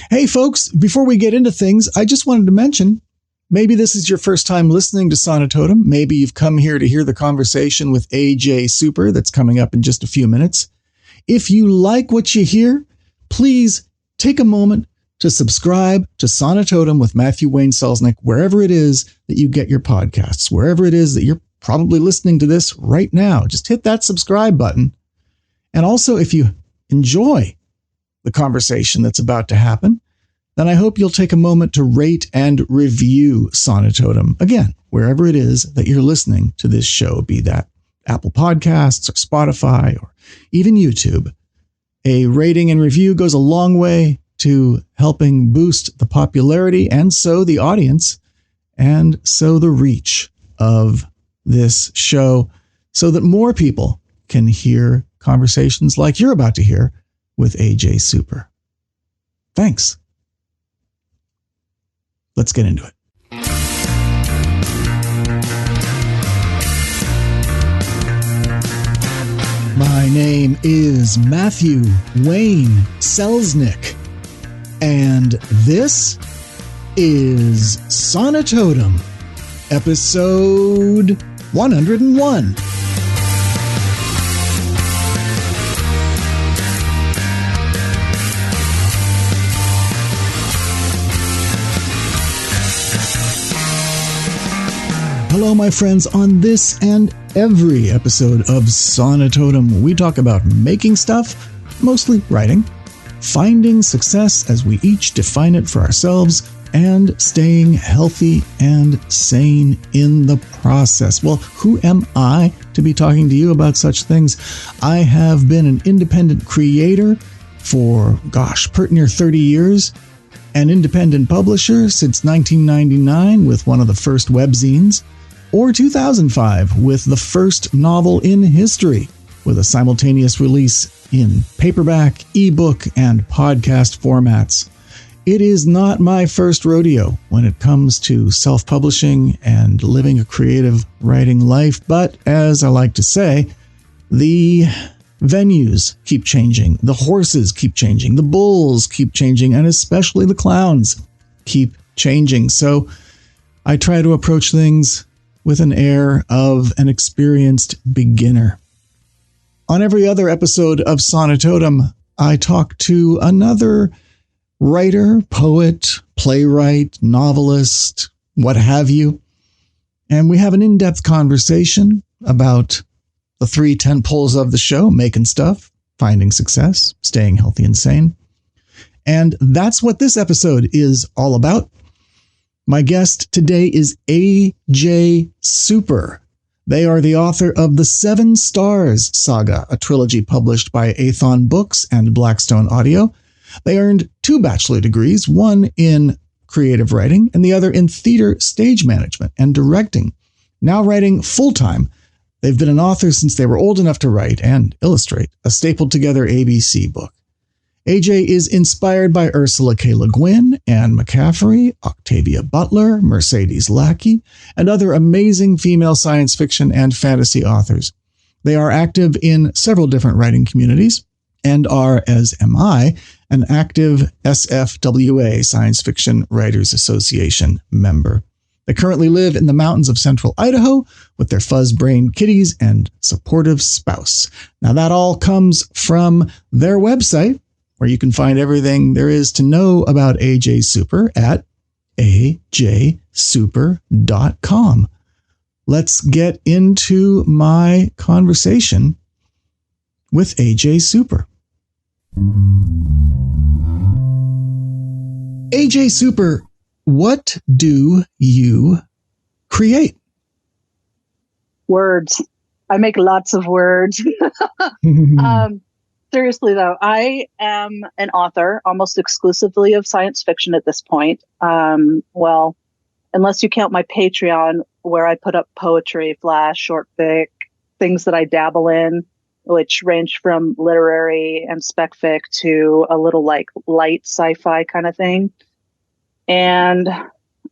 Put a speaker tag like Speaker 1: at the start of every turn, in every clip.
Speaker 1: Hey, folks, before we get into things, I just wanted to mention, maybe this is your first time listening to Sonitotum. Maybe you've come here to hear the conversation with AJ Super that's coming up in just a few minutes. If you like what you hear, please take a moment to subscribe to Sonitotum with Matthew Wayne Selznick, wherever it is that you get your podcasts, wherever it is that you're probably listening to this right now. Just hit that subscribe button. And also, if you enjoy the conversation that's about to happen, then I hope you'll take a moment to rate and review Sonitotum. Again, wherever it is that you're listening to this show, be that Apple Podcasts or Spotify or even YouTube. A rating and review goes a long way to helping boost the popularity and so the audience and so the reach of this show so that more people can hear conversations like you're about to hear with AJ Super. Thanks. Let's get into it. My name is Matthew Wayne Selznick, and this is Sonitotum, episode 101. Hello, my friends. On this and every episode of Sonitotum, we talk about making stuff, mostly writing, finding success as we each define it for ourselves, and staying healthy and sane in the process. Well, who am I to be talking to you about such things? I have been an independent creator for, pert near 30 years, an independent publisher since 1999 with one of the first webzines, or 2005 with the first novel in history with a simultaneous release in paperback, ebook, and podcast formats. It is not my first rodeo when it comes to self-publishing and living a creative writing life, but as I like to say, the venues keep changing, the horses keep changing, the bulls keep changing, and especially the clowns keep changing. So I try to approach things with an air of an experienced beginner. On every other episode of Sonitotum, I talk to another writer, poet, playwright, novelist, what have you, and we have an in-depth conversation about the three tentpoles of the show: making stuff, finding success, staying healthy and sane. And that's what this episode is all about. My guest today is AJ Super. They are the author of the Seven Stars Saga, a trilogy published by Aethon Books and Blackstone Audio. They earned 2 bachelor degrees, one in creative writing and the other in theater stage management and directing. Now writing full-time, they've been an author since they were old enough to write and illustrate a stapled-together ABC book. AJ is inspired by Ursula K. Le Guin, Anne McCaffrey, Octavia Butler, Mercedes Lackey, and other amazing female science fiction and fantasy authors. They are active in several different writing communities and are, as am I, an active SFWA, Science Fiction Writers Association member. They currently live in the mountains of central Idaho with their fuzz-brained kitties and supportive spouse. Now that all comes from their website, where you can find everything there is to know about AJ Super at ajsuper.com. Let's get into my conversation with AJ Super. AJ Super, what do you create?
Speaker 2: Words. I make lots of words. Seriously, though, I am an author almost exclusively of science fiction at this point. Well, unless you count my Patreon, where I put up poetry, flash, short fic, things that I dabble in, which range from literary and spec fic to a little like light sci-fi kind of thing. And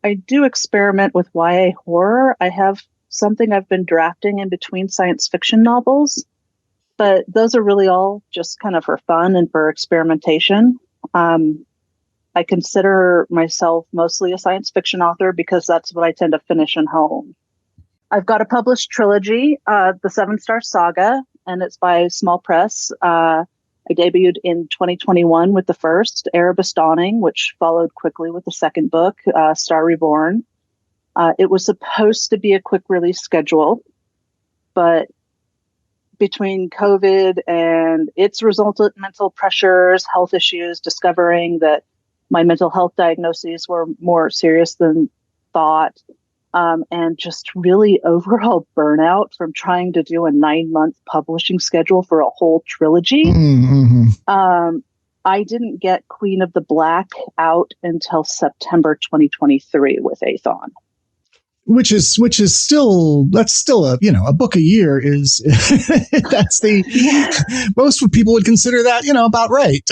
Speaker 2: I do experiment with YA horror. I have something I've been drafting in between science fiction novels. But those are really all just kind of for fun and for experimentation. I consider myself mostly a science fiction author because that's what I tend to finish in home. I've got a published trilogy, the Seven Stars Saga, and it's by Small Press. I debuted in 2021 with the first, Erebus Dawning, which followed quickly with the second book, Star Reborn. It was supposed to be a quick release schedule, but between COVID and its resultant mental pressures, health issues, discovering that my mental health diagnoses were more serious than thought, and just really overall burnout from trying to do a 9-month publishing schedule for a whole trilogy. Mm-hmm. I didn't get Queen of the Black out until September 2023 with Aethon.
Speaker 1: Which is still, that's still a book a year is, that's most people would consider that, about right.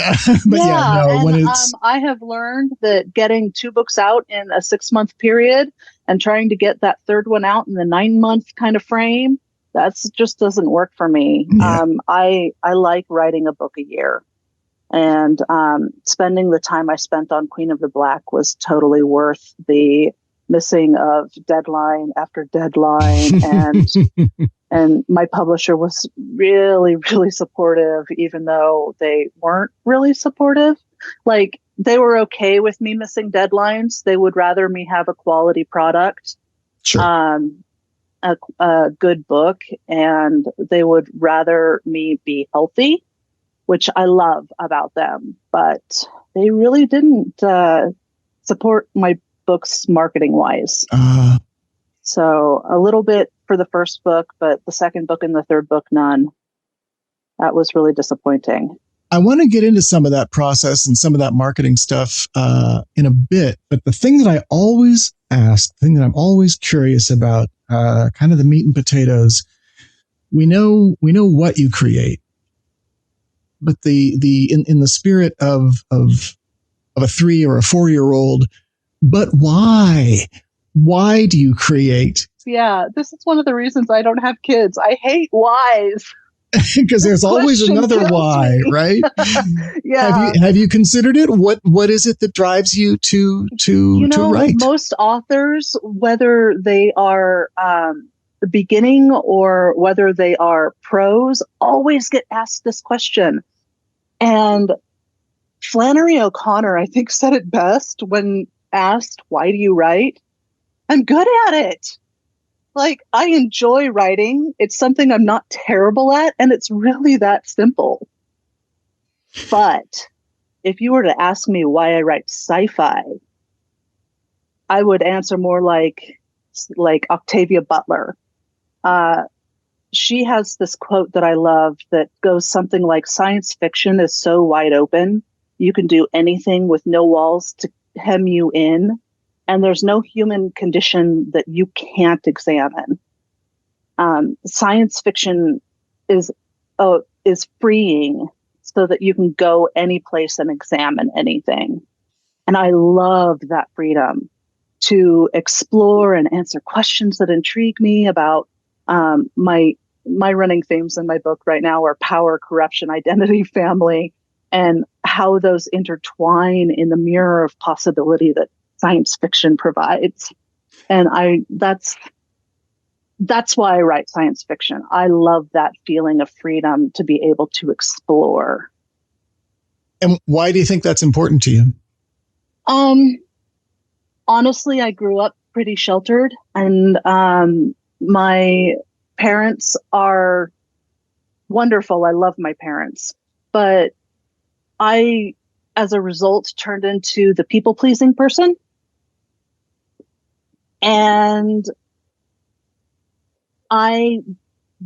Speaker 1: But when it's,
Speaker 2: I have learned that getting 2 books out in a 6-month period and trying to get that third one out in the 9-month kind of frame, that's just doesn't work for me. Yeah. I like writing a book a year, and spending the time I spent on Queen of the Black was totally worth the missing of deadline after deadline, and my publisher was really, really supportive, even though they weren't really supportive. Like, they were okay with me missing deadlines. They would rather me have a quality product, sure. A good book, and they would rather me be healthy, which I love about them. But they really didn't support my books marketing wise. So a little bit for the first book, but the second book and the third book, none. That was really disappointing.
Speaker 1: I want to get into some of that process and some of that marketing stuff in a bit. But the thing that I always ask, the thing that I'm always curious about, kind of the meat and potatoes, we know what you create, but in the spirit of a 3 or a 4-year-old, but why? Why do you create?
Speaker 2: Yeah, this is one of the reasons I don't have kids. I hate whys.
Speaker 1: Because there's always another why, right?
Speaker 2: Yeah.
Speaker 1: Have you considered it? What is it that drives you to write?
Speaker 2: Most authors, whether they are the beginning or whether they are pros, always get asked this question. And Flannery O'Connor, I think, said it best when asked, "Why do you write?" I'm good at it. Like, I enjoy writing. It's something I'm not terrible at, and it's really that simple. But if you were to ask me why I write sci-fi, I would answer more like Octavia Butler. She has this quote that I love that goes something like, "Science fiction is so wide open, you can do anything with no walls to hem you in, and there's no human condition that you can't examine." Science fiction is freeing, so that you can go any place and examine anything. And I love that freedom to explore and answer questions that intrigue me about my running themes in my book right now are power, corruption, identity, family, and how those intertwine in the mirror of possibility that science fiction provides. And that's why I write science fiction. I love that feeling of freedom to be able to explore.
Speaker 1: And why do you think that's important to you?
Speaker 2: Honestly, I grew up pretty sheltered, and my parents are wonderful. I love my parents, but I, as a result, turned into the people-pleasing person. And I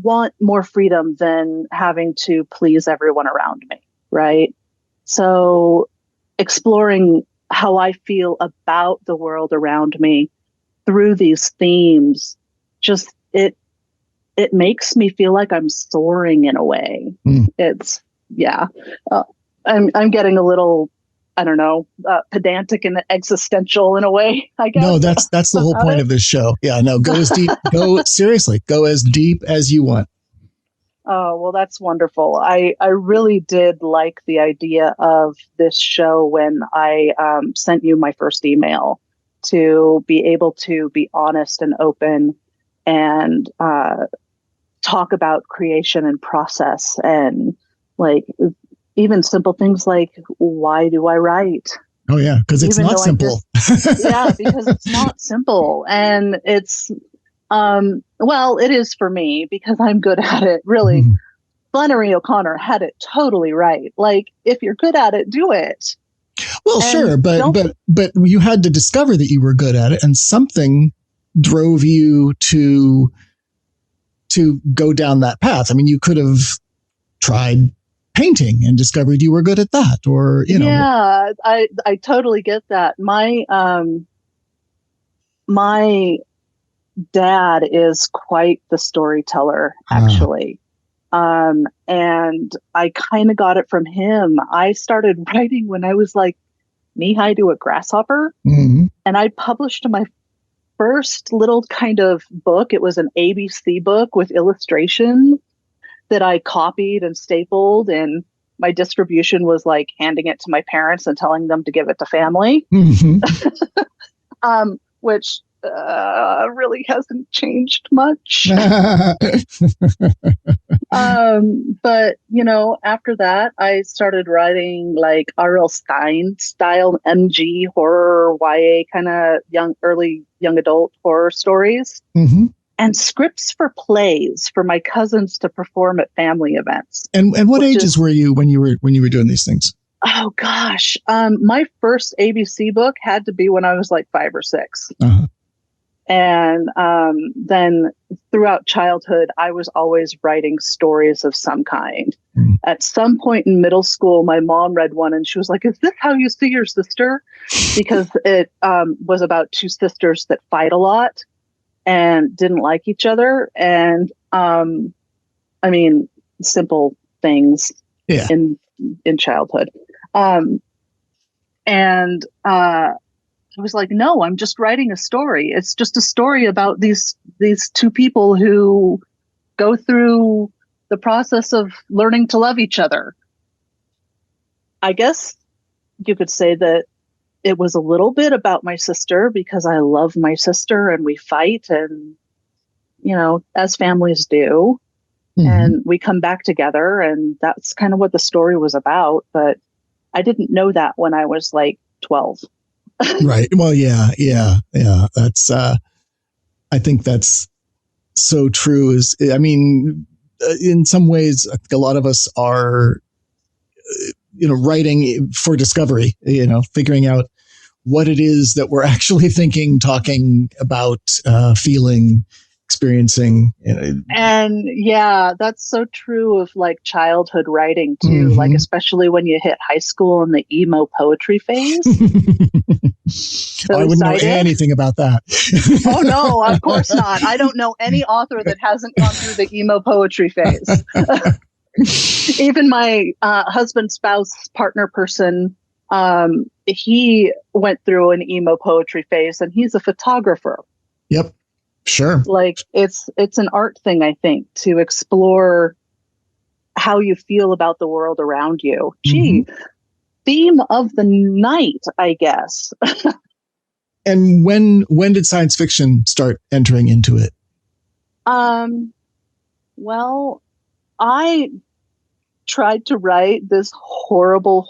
Speaker 2: want more freedom than having to please everyone around me, right? So exploring how I feel about the world around me through these themes, just it makes me feel like I'm soaring in a way. It's, yeah. I'm getting a little, I don't know, pedantic and existential in a way, I guess.
Speaker 1: No, that's the whole point of this show. Yeah, no, go as deep, go as deep as you want.
Speaker 2: Oh, well, that's wonderful. I really did like the idea of this show when I sent you my first email, to be able to be honest and open and talk about creation and process, and like even simple things like, why do I write?
Speaker 1: Oh, yeah, because it's not simple.
Speaker 2: Yeah, because it's not simple. And it's, well, it is for me because I'm good at it, really.
Speaker 1: Mhm.
Speaker 2: Flannery O'Connor had it totally right. Like, if you're good at it, do it.
Speaker 1: Well, sure, but you had to discover that you were good at it, and something drove you to go down that path. I mean, you could have tried painting and discovered you were good at that, or
Speaker 2: Yeah, I totally get that. My dad is quite the storyteller, actually. And I kind of got it from him. I started writing when I was like knee high to a grasshopper,
Speaker 1: Mm-hmm.
Speaker 2: and I published my first little kind of book. It was an ABC book with illustrations that I copied and stapled, and my distribution was like handing it to my parents and telling them to give it to family.
Speaker 1: Mm-hmm.
Speaker 2: Which really hasn't changed much. But after that, I started writing like R.L. Stein style MG horror, YA kind of early young adult horror stories,
Speaker 1: Mm-hmm.
Speaker 2: and scripts for plays for my cousins to perform at family events.
Speaker 1: And what ages were you when you were doing these things?
Speaker 2: Oh gosh, my first ABC book had to be when I was like 5 or 6.
Speaker 1: Uh-huh.
Speaker 2: And then throughout childhood, I was always writing stories of some kind.
Speaker 1: Mm.
Speaker 2: At some point in middle school, my mom read one and she was like, "Is this how you see your sister?" Because it was about 2 sisters that fight a lot and didn't like each other. And I mean, simple things in childhood. I was like, no, I'm just writing a story. It's just a story about these 2 people who go through the process of learning to love each other. I guess you could say that it was a little bit about my sister because I love my sister and we fight, and, as families do. Mm-hmm. And we come back together, and that's kind of what the story was about. But I didn't know that when I was like 12.
Speaker 1: Right. Well, yeah. That's, I think that's so true. In some ways, I think a lot of us are, writing for discovery, figuring out what it is that we're actually thinking, talking about, feeling, experiencing.
Speaker 2: And yeah, that's so true of like childhood writing too. Mm-hmm. Like, especially when you hit high school and the emo poetry phase.
Speaker 1: I wouldn't know anything about that.
Speaker 2: Oh no, of course not. I don't know any author that hasn't gone through the emo poetry phase. Even my husband, spouse, partner person, he went through an emo poetry phase, and he's a photographer.
Speaker 1: Yep. Sure.
Speaker 2: Like it's an art thing, I think, to explore how you feel about the world around you. Gee, mm-hmm. Theme of the night, I guess.
Speaker 1: And when did science fiction start entering into it?
Speaker 2: Well, I tried to write this horrible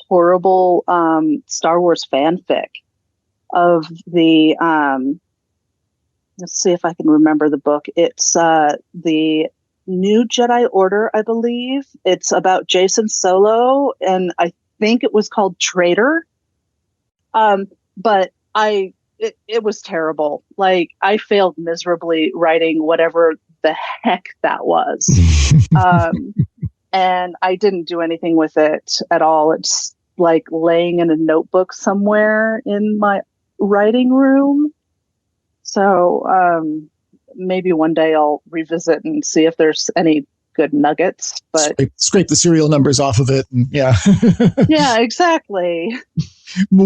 Speaker 2: Star Wars fanfic of the let's see if I can remember the book. It's the New Jedi Order, I believe. It's about Jason Solo, and I think it was called Traitor. But it was terrible. Like, I failed miserably writing whatever the heck that was. And I didn't do anything with it at all. It's like laying in a notebook somewhere in my writing room. So maybe one day I'll revisit and see if there's any good nuggets. But
Speaker 1: scrape the serial numbers off of it. And, yeah.
Speaker 2: Yeah, exactly.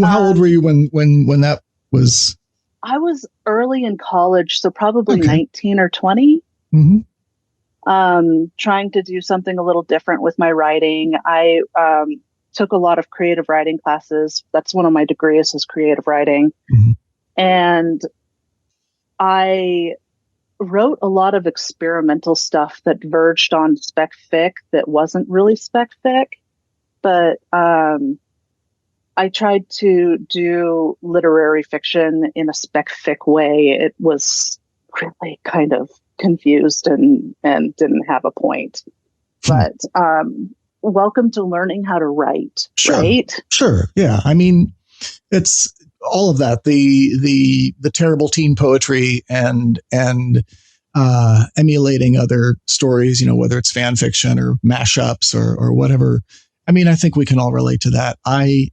Speaker 1: How old were you when that was?
Speaker 2: I was early in college, so probably 19 or 20.
Speaker 1: Mm-hmm.
Speaker 2: trying to do something a little different with my writing. I took a lot of creative writing classes. That's one of my degrees, is creative writing.
Speaker 1: Mm-hmm.
Speaker 2: And I wrote a lot of experimental stuff that verged on spec fic that wasn't really spec fic, but I tried to do literary fiction in a spec fic way. It was really kind of confused and didn't have a point. But welcome to learning how to write, right?
Speaker 1: Sure. Yeah. I mean, it's all of that, the terrible teen poetry and emulating other stories, whether it's fan fiction or mashups or whatever. I mean, I think we can all relate to that. I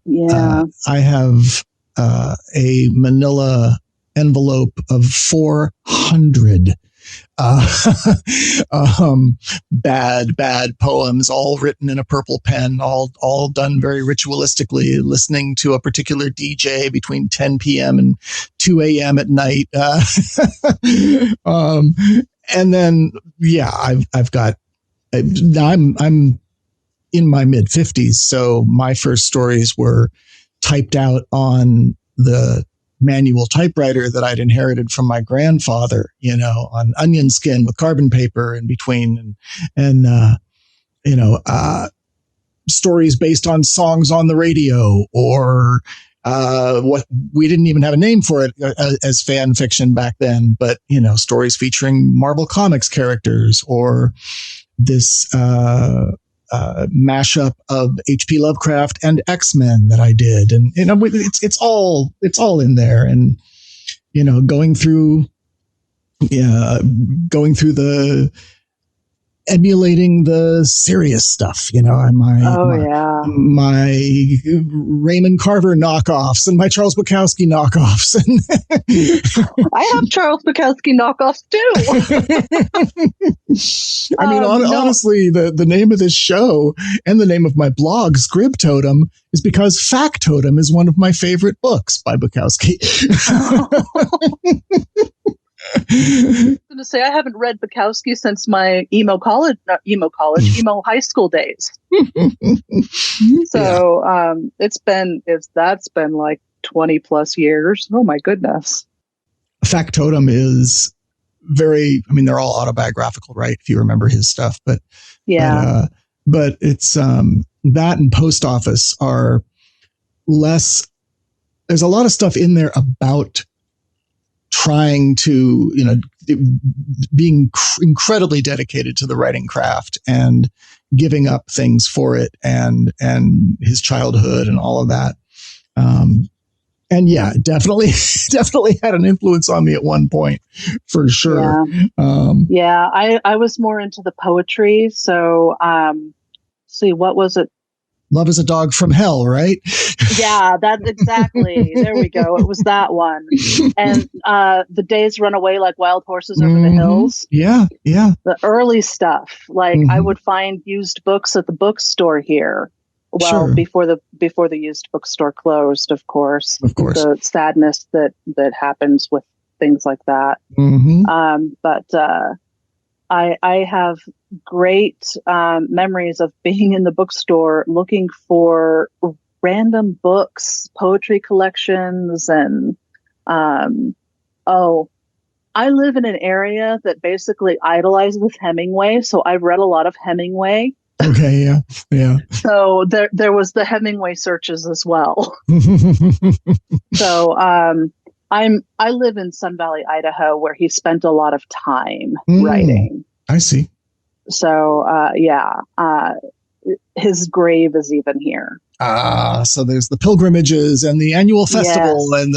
Speaker 1: have a manila envelope of 400 bad poems, all written in a purple pen, all done very ritualistically, listening to a particular DJ between 10 p.m. and 2 a.m. at night. And then, I'm in my mid 50s. So my first stories were typed out on the manual typewriter that I'd inherited from my grandfather, on onion skin with carbon paper in between, and stories based on songs on the radio, or what we didn't even have a name for it as fan fiction back then, but stories featuring Marvel Comics characters, or this mashup of H.P. Lovecraft and X-Men that I did. And, it's all in there. And, going through the emulating the serious stuff, my Raymond Carver knockoffs and my Charles Bukowski knockoffs.
Speaker 2: I have Charles Bukowski knockoffs too.
Speaker 1: I mean, honestly, the name of this show and the name of my blog, Scribtotem, is because Factotum is one of my favorite books by Bukowski.
Speaker 2: I was going to say, I haven't read Bukowski since my emo high school days. So that's been like 20 plus years. Oh my goodness.
Speaker 1: Factotum is they're all autobiographical, right? If you remember his stuff, but it's that and Post Office are less. There's a lot of stuff in there about trying to, being incredibly dedicated to the writing craft and giving up things for it, and his childhood and all of that. And yeah, definitely had an influence on me at one point, for sure.
Speaker 2: Yeah. I was more into the poetry. So, what was it?
Speaker 1: Love is a Dog from Hell, right?
Speaker 2: Yeah, that exactly. There we go. It was that one. And The Days Run Away Like Wild Horses Over the Hills.
Speaker 1: Yeah.
Speaker 2: The early stuff. Like I would find used books at the bookstore here. Well, before the used bookstore closed, of course. The sadness that happens with things like that. I have great memories of being in the bookstore looking for random books, poetry collections, and I live in an area that basically idolizes Hemingway, so I've read a lot of Hemingway.
Speaker 1: Okay, yeah.
Speaker 2: So there was the Hemingway searches as well. So I live in Sun Valley, Idaho, where he spent a lot of time writing.
Speaker 1: I see.
Speaker 2: So, his grave is even here.
Speaker 1: So there's the pilgrimages and the annual festival and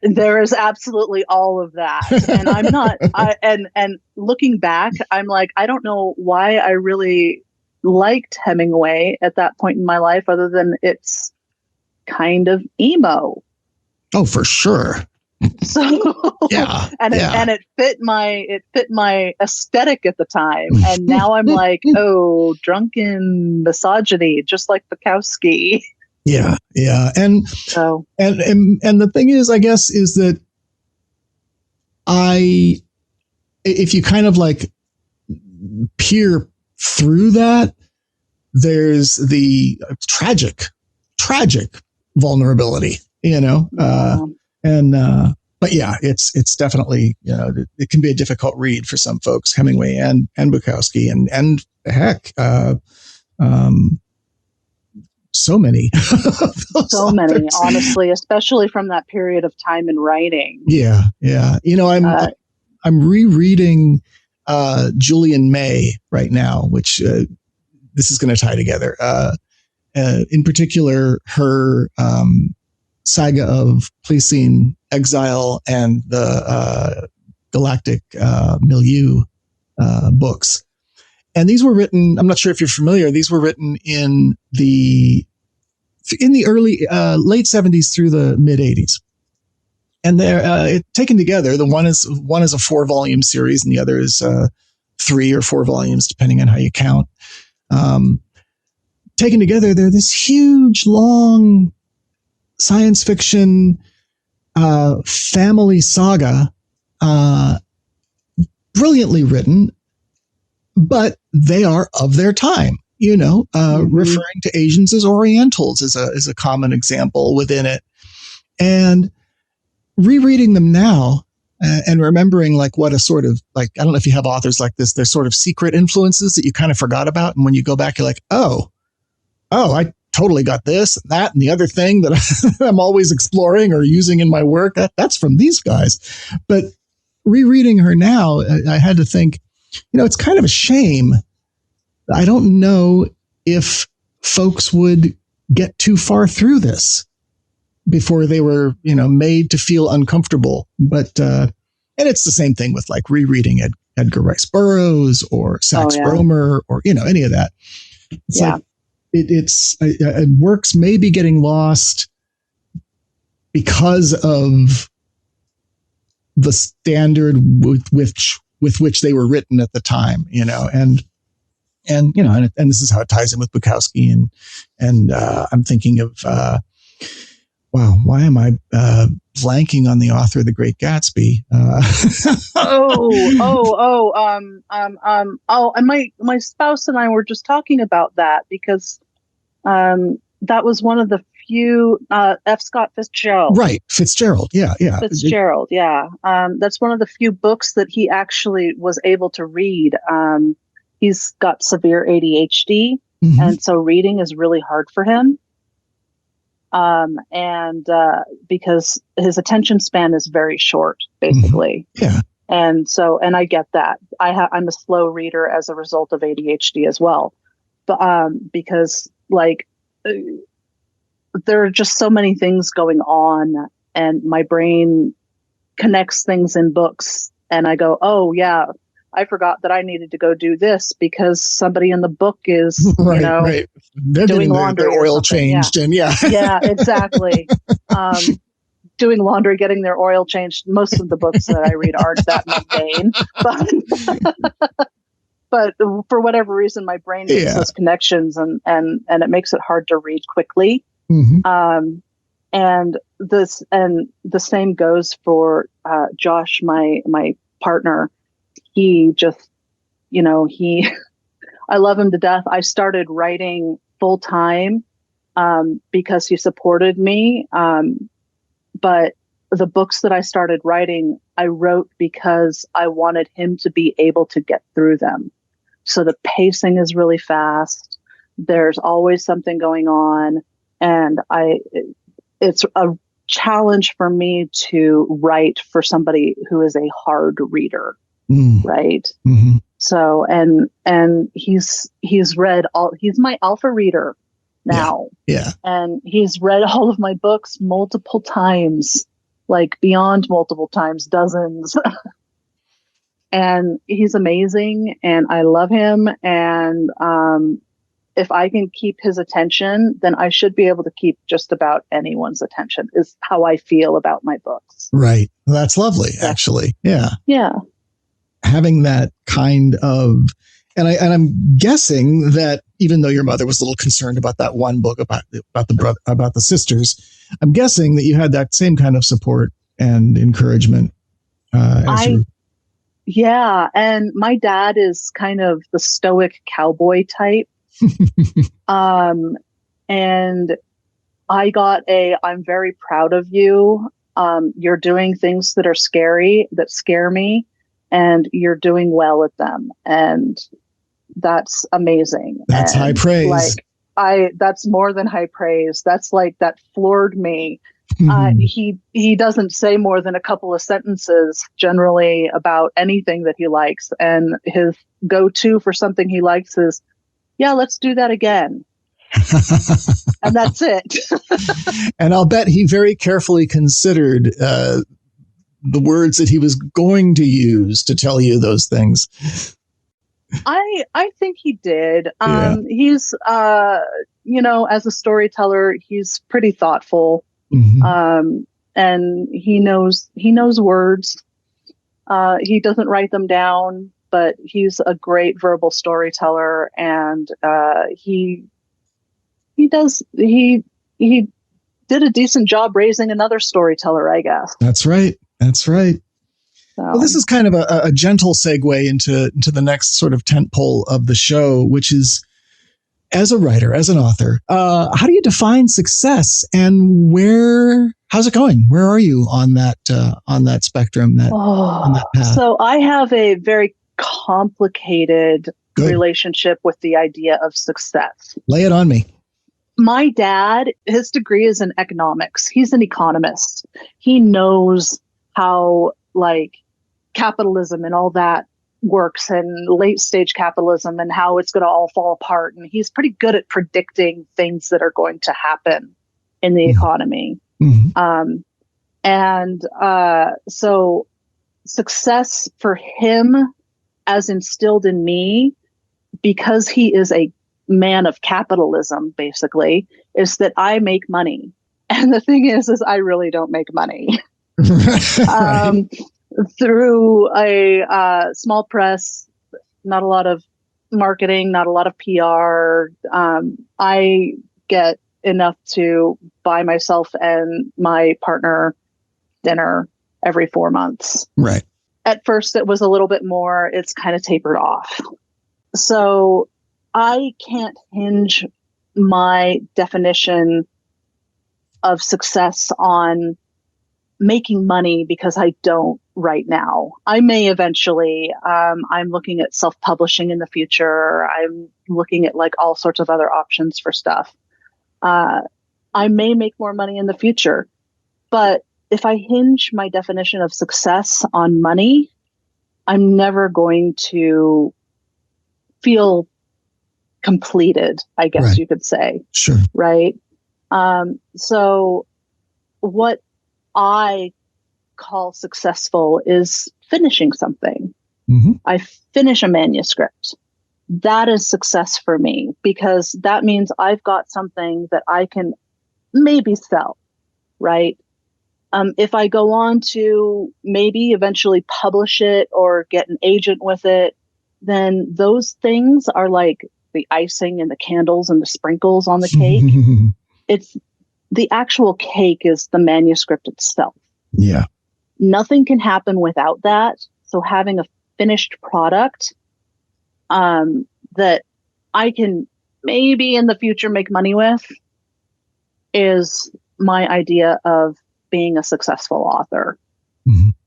Speaker 2: there is absolutely all of that. And I'm not, and looking back, I'm like, I don't know why I really liked Hemingway at that point in my life, other than it's kind of emo.
Speaker 1: Oh, for sure.
Speaker 2: So it fit my aesthetic at the time, and now I'm like, drunken misogyny, just like Bukowski.
Speaker 1: Yeah, and so and the thing is, I guess, is that if you kind of like peer through that, there's the tragic vulnerability, but yeah, it's definitely, it can be a difficult read for some folks, Hemingway and Bukowski and heck, so many,
Speaker 2: honestly, especially from that period of time in writing.
Speaker 1: Yeah. I'm rereading Julian May right now, which this is going to tie together. In particular, her saga of Pleistocene exile and the Galactic Milieu books. And these were written, I'm not sure if you're familiar, these were written in the early, late 70s through the mid 80s. And they're taken together. The one is a 4-volume series, and the other is 3 or 4 volumes, depending on how you count. Taken together, they're this huge, long science fiction family saga, brilliantly written, but they are of their time. Referring to Asians as Orientals is a common example within it, and rereading them now and remembering like what a sort of like, I don't know if you have authors like this, they're sort of secret influences that you kind of forgot about. And when you go back, you're like, oh, I totally got this, that, and the other thing that I'm always exploring or using in my work. That's from these guys. But rereading her now, I had to think, it's kind of a shame. I don't know if folks would get too far through this before they were, made to feel uncomfortable. But, and it's the same thing with like rereading Edgar Rice Burroughs or Sax Rohmer or, any of that. It's like, it's works may be getting lost because of the standard with which they were written at the time, and this is how it ties in with Bukowski and I'm thinking of, wow, why am I blanking on the author of The Great Gatsby?
Speaker 2: And my spouse and I were just talking about that because that was one of the few F. Scott Fitzgerald.
Speaker 1: Right, Fitzgerald, yeah.
Speaker 2: Fitzgerald, yeah. That's one of the few books that he actually was able to read. He's got severe ADHD, and so reading is really hard for him. Because his attention span is very short, basically.
Speaker 1: Yeah.
Speaker 2: And I get that. I'm a slow reader as a result of ADHD as well. But, because like, there are just so many things going on and my brain connects things in books and I go, oh yeah, I forgot that I needed to go do this because somebody in the book is,
Speaker 1: right. They're
Speaker 2: doing laundry,
Speaker 1: their oil changed, and yeah,
Speaker 2: exactly. Doing laundry, getting their oil changed. Most of the books that I read aren't that mundane, but for whatever reason, my brain makes those connections, and it makes it hard to read quickly. And the same goes for Josh, my partner. He just, I love him to death. I started writing full time because he supported me. But the books that I started writing, I wrote because I wanted him to be able to get through them. So the pacing is really fast. There's always something going on. And it's a challenge for me to write for somebody who is a hard reader. Right. So, and he's read he's my alpha reader now.
Speaker 1: Yeah.
Speaker 2: And he's read all of my books multiple times, like beyond multiple times, dozens. And he's amazing and I love him. And, if I can keep his attention, then I should be able to keep just about anyone's attention is how I feel about my books.
Speaker 1: Right. Well, that's lovely, actually. Yeah.
Speaker 2: Yeah.
Speaker 1: Having that kind of, and I'm guessing that even though your mother was a little concerned about that one book about the sisters, I'm guessing that you had that same kind of support and encouragement.
Speaker 2: Yeah. And my dad is kind of the stoic cowboy type. Um, and I'm very proud of you. You're doing things that are scary, that scare me, and you're doing well at them. And that's amazing.
Speaker 1: That's
Speaker 2: And
Speaker 1: high praise.
Speaker 2: that's more than high praise. That's like, that floored me. He doesn't say more than a couple of sentences generally about anything that he likes. And his go-to for something he likes is, yeah, let's do that again. And that's it.
Speaker 1: And I'll bet he very carefully considered the words that he was going to use to tell you those things.
Speaker 2: I think he did.
Speaker 1: Yeah.
Speaker 2: He's as a storyteller, he's pretty thoughtful. And he knows words. He doesn't write them down, but he's a great verbal storyteller, and he did a decent job raising another storyteller, I guess.
Speaker 1: That's right. Well, this is kind of a gentle segue into the next sort of tentpole of the show, which is, as a writer, as an author, how do you define success, and how's it going? Where are you on that spectrum, on that path?
Speaker 2: So I have a very complicated relationship with the idea of success.
Speaker 1: Lay it on me.
Speaker 2: My dad, his degree is in economics. He's an economist. He knows how capitalism and all that works, and late stage capitalism, and how it's going to all fall apart. And he's pretty good at predicting things that are going to happen in the economy. So success for him, as instilled in me, because he is a man of capitalism, basically, is that I make money. And the thing is I really don't make money. Through a small press, not a lot of marketing, not a lot of PR. I get enough to buy myself and my partner dinner every 4 months.
Speaker 1: Right.
Speaker 2: At first, it was a little bit more. It's kind of tapered off. So I can't hinge my definition of success on making money, because I don't right now. I may eventually. I'm looking at self-publishing in the future. I'm looking at all sorts of other options for stuff. I may make more money in the future, but if I hinge my definition of success on money, I'm never going to feel completed, I guess you could say.
Speaker 1: Sure.
Speaker 2: Right. So what I call successful is finishing something. I finish a manuscript. That is success for me, because that means I've got something that I can maybe sell, right? If I go on to maybe eventually publish it or get an agent with it, then those things are like the icing and the candles and the sprinkles on the cake. It's the actual cake is the manuscript itself.
Speaker 1: Yeah.
Speaker 2: Nothing can happen without that. So having a finished product that I can maybe in the future make money with is my idea of being a successful author.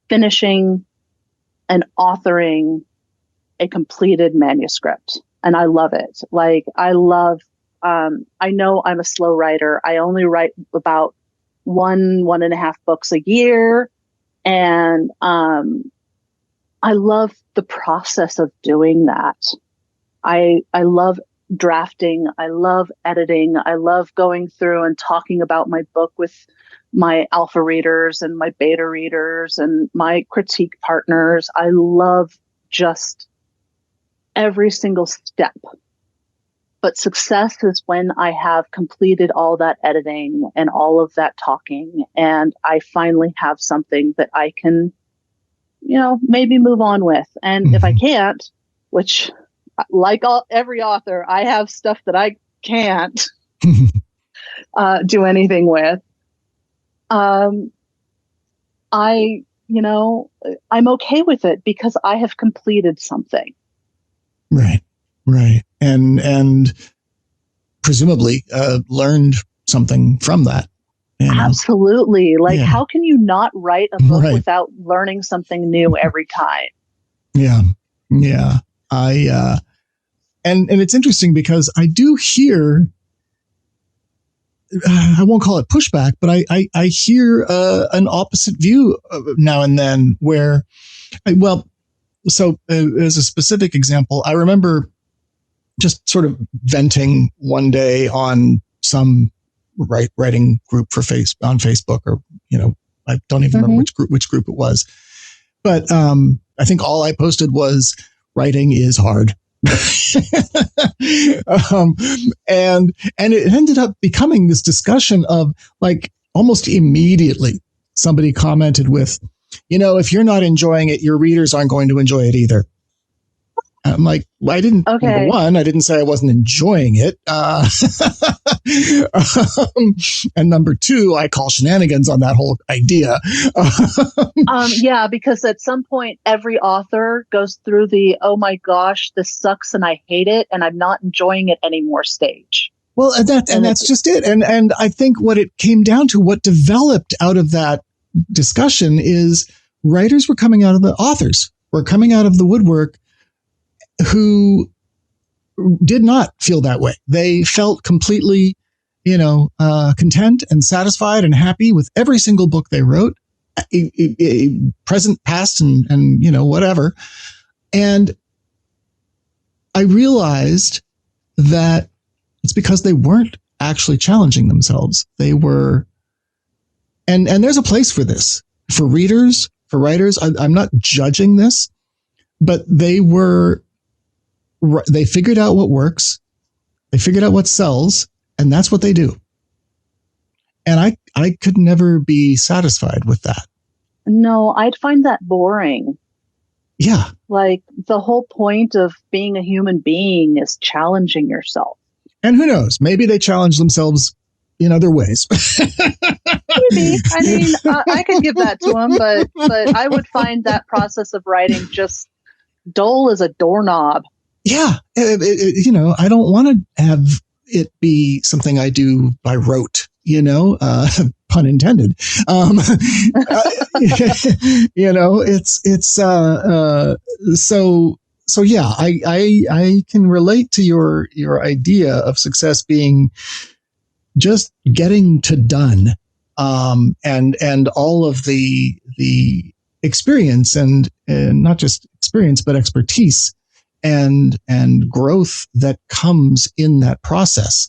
Speaker 2: Finishing and authoring a completed manuscript. And I love it. I know I'm a slow writer. I only write about 1.5 books a year. And I love the process of doing that. I love drafting. I love editing. I love going through and talking about my book with my alpha readers and my beta readers and my critique partners. I love just every single step. But success is when I have completed all that editing and all of that talking, and I finally have something that I can, maybe move on with. And if I can't, which every author, I have stuff that I can't do anything with. I I'm okay with it because I have completed something.
Speaker 1: Right. Right. And presumably learned something from that.
Speaker 2: Absolutely. Like, how can you not write a book without learning something new every time?
Speaker 1: Yeah. Yeah. And it's interesting because I do hear, I won't call it pushback, but I hear an opposite view now and then where, so as a specific example, I remember just sort of venting one day on some writing group on Facebook, or, I don't even remember which group it was. But I think all I posted was writing is hard. And it ended up becoming this discussion of, like, almost immediately somebody commented with, if you're not enjoying it, your readers aren't going to enjoy it either. I'm like, well, number one, I didn't say I wasn't enjoying it. And number two, I call shenanigans on that whole idea.
Speaker 2: Yeah, because at some point, every author goes through the, oh my gosh, this sucks and I hate it and I'm not enjoying it anymore stage.
Speaker 1: Well, that's just it. And I think what it came down to, what developed out of that discussion, is authors were coming out of the woodwork who did not feel that way. They felt completely, content and satisfied and happy with every single book they wrote, present, past, and whatever. And I realized that it's because they weren't actually challenging themselves. They were, and there's a place for this, for readers, for writers. I'm not judging this, but they figured out what works. They figured out what sells, and that's what they do. And I could never be satisfied with that.
Speaker 2: No, I'd find that boring.
Speaker 1: Yeah.
Speaker 2: Like, the whole point of being a human being is challenging yourself.
Speaker 1: And who knows? Maybe they challenge themselves in other ways.
Speaker 2: Maybe. I mean, I could give that to them, but I would find that process of writing just dull as a doorknob.
Speaker 1: Yeah. I don't want to have it be something I do by rote, pun intended. So yeah, I can relate to your idea of success being just getting to done, and all of the experience and not just experience, but expertise and growth that comes in that process.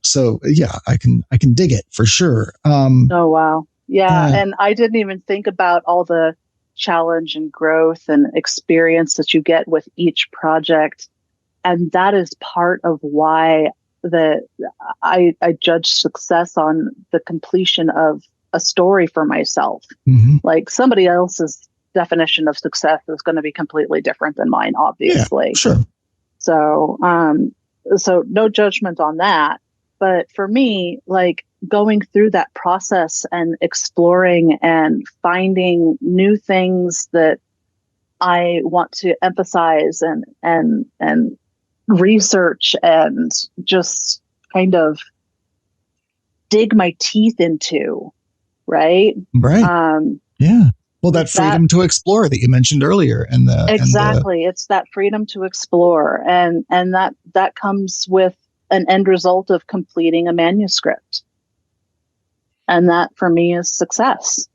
Speaker 1: So yeah, I can dig it for sure.
Speaker 2: Oh, wow. Yeah. And I didn't even think about all the challenge and growth and experience that you get with each project. And that is part of why I judge success on the completion of a story for myself. Mm-hmm. Like, somebody else's definition of success is going to be completely different than mine, obviously.
Speaker 1: Yeah, sure.
Speaker 2: So no judgment on that. But for me, like, going through that process and exploring and finding new things that I want to emphasize and research and just kind of dig my teeth into, right?
Speaker 1: Right. Yeah. Well, that freedom to explore that you mentioned earlier,
Speaker 2: it's that freedom to explore, and that comes with an end result of completing a manuscript, and that for me is success.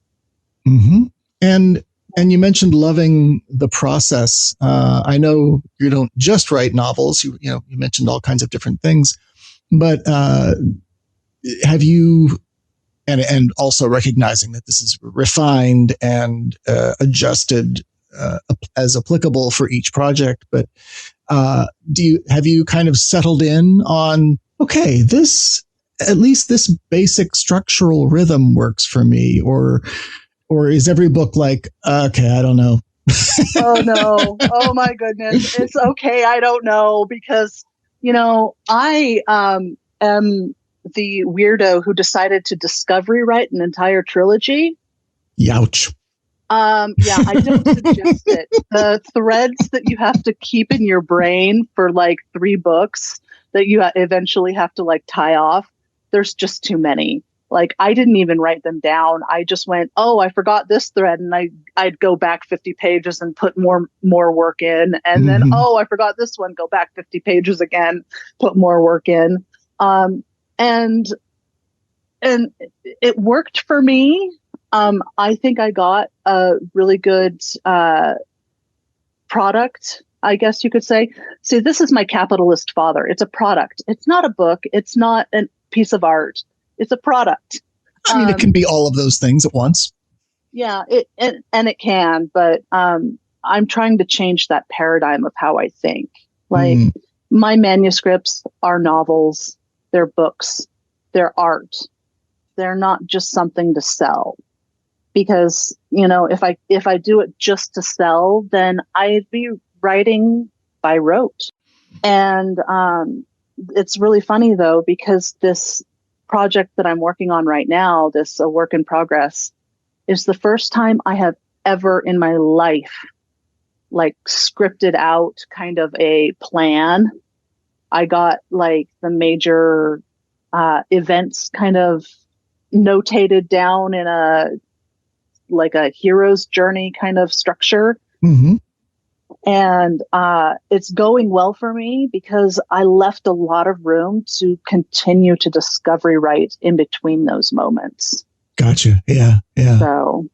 Speaker 1: Mm-hmm. And you mentioned loving the process. I know you don't just write novels. You mentioned all kinds of different things, but have you? And also recognizing that this is refined and adjusted as applicable for each project. But have you kind of settled in on, okay, at least this basic structural rhythm works for me, or is every book like, okay, I don't know.
Speaker 2: Oh no! Oh my goodness! It's okay. I don't know, because I am the weirdo who decided to discovery write an entire trilogy.
Speaker 1: Youch.
Speaker 2: Yeah, I don't suggest it. The threads that you have to keep in your brain for like 3 books that you eventually have to like tie off, there's just too many. Like, I didn't even write them down. I just went, oh, I forgot this thread. And I'd go back 50 pages and put more work in. And then, oh, I forgot this one, go back 50 pages again, put more work in. And it worked for me. I think I got a really good product, I guess you could say. See, this is my capitalist father. It's a product. It's not a book. It's not a piece of art. It's a product.
Speaker 1: I mean, it can be all of those things at once.
Speaker 2: Yeah, it can, but I'm trying to change that paradigm of how I think. Like, my manuscripts are novels, they're books, they're art. They're not just something to sell. Because, you know, if I do it just to sell, then I'd be writing by rote. And it's really funny, though, because this project that I'm working on right now, this a work in progress, is the first time I have ever in my life like scripted out kind of a plan. I got like the major events kind of notated down in a hero's journey kind of structure. And it's going well for me because I left a lot of room to continue to discovery write in between those moments.
Speaker 1: Gotcha. Yeah.
Speaker 2: So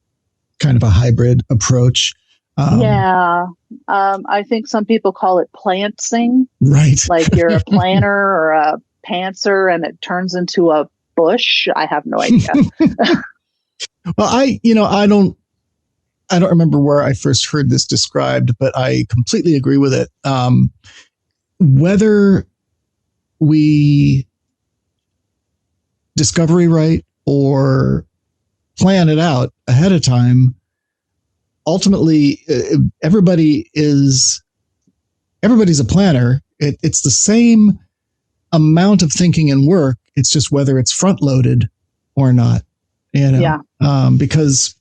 Speaker 1: kind of a hybrid approach.
Speaker 2: I think some people call it plantsing. Right. Like you're a planter or a pantser and it turns into a bush. I have no idea.
Speaker 1: Well, I don't remember where I first heard this described, but I completely agree with it. Whether we discovery write or plan it out ahead of time, ultimately everybody's a planner. It's the same amount of thinking and work. It's just whether it's front loaded or not. You know? Yeah. Because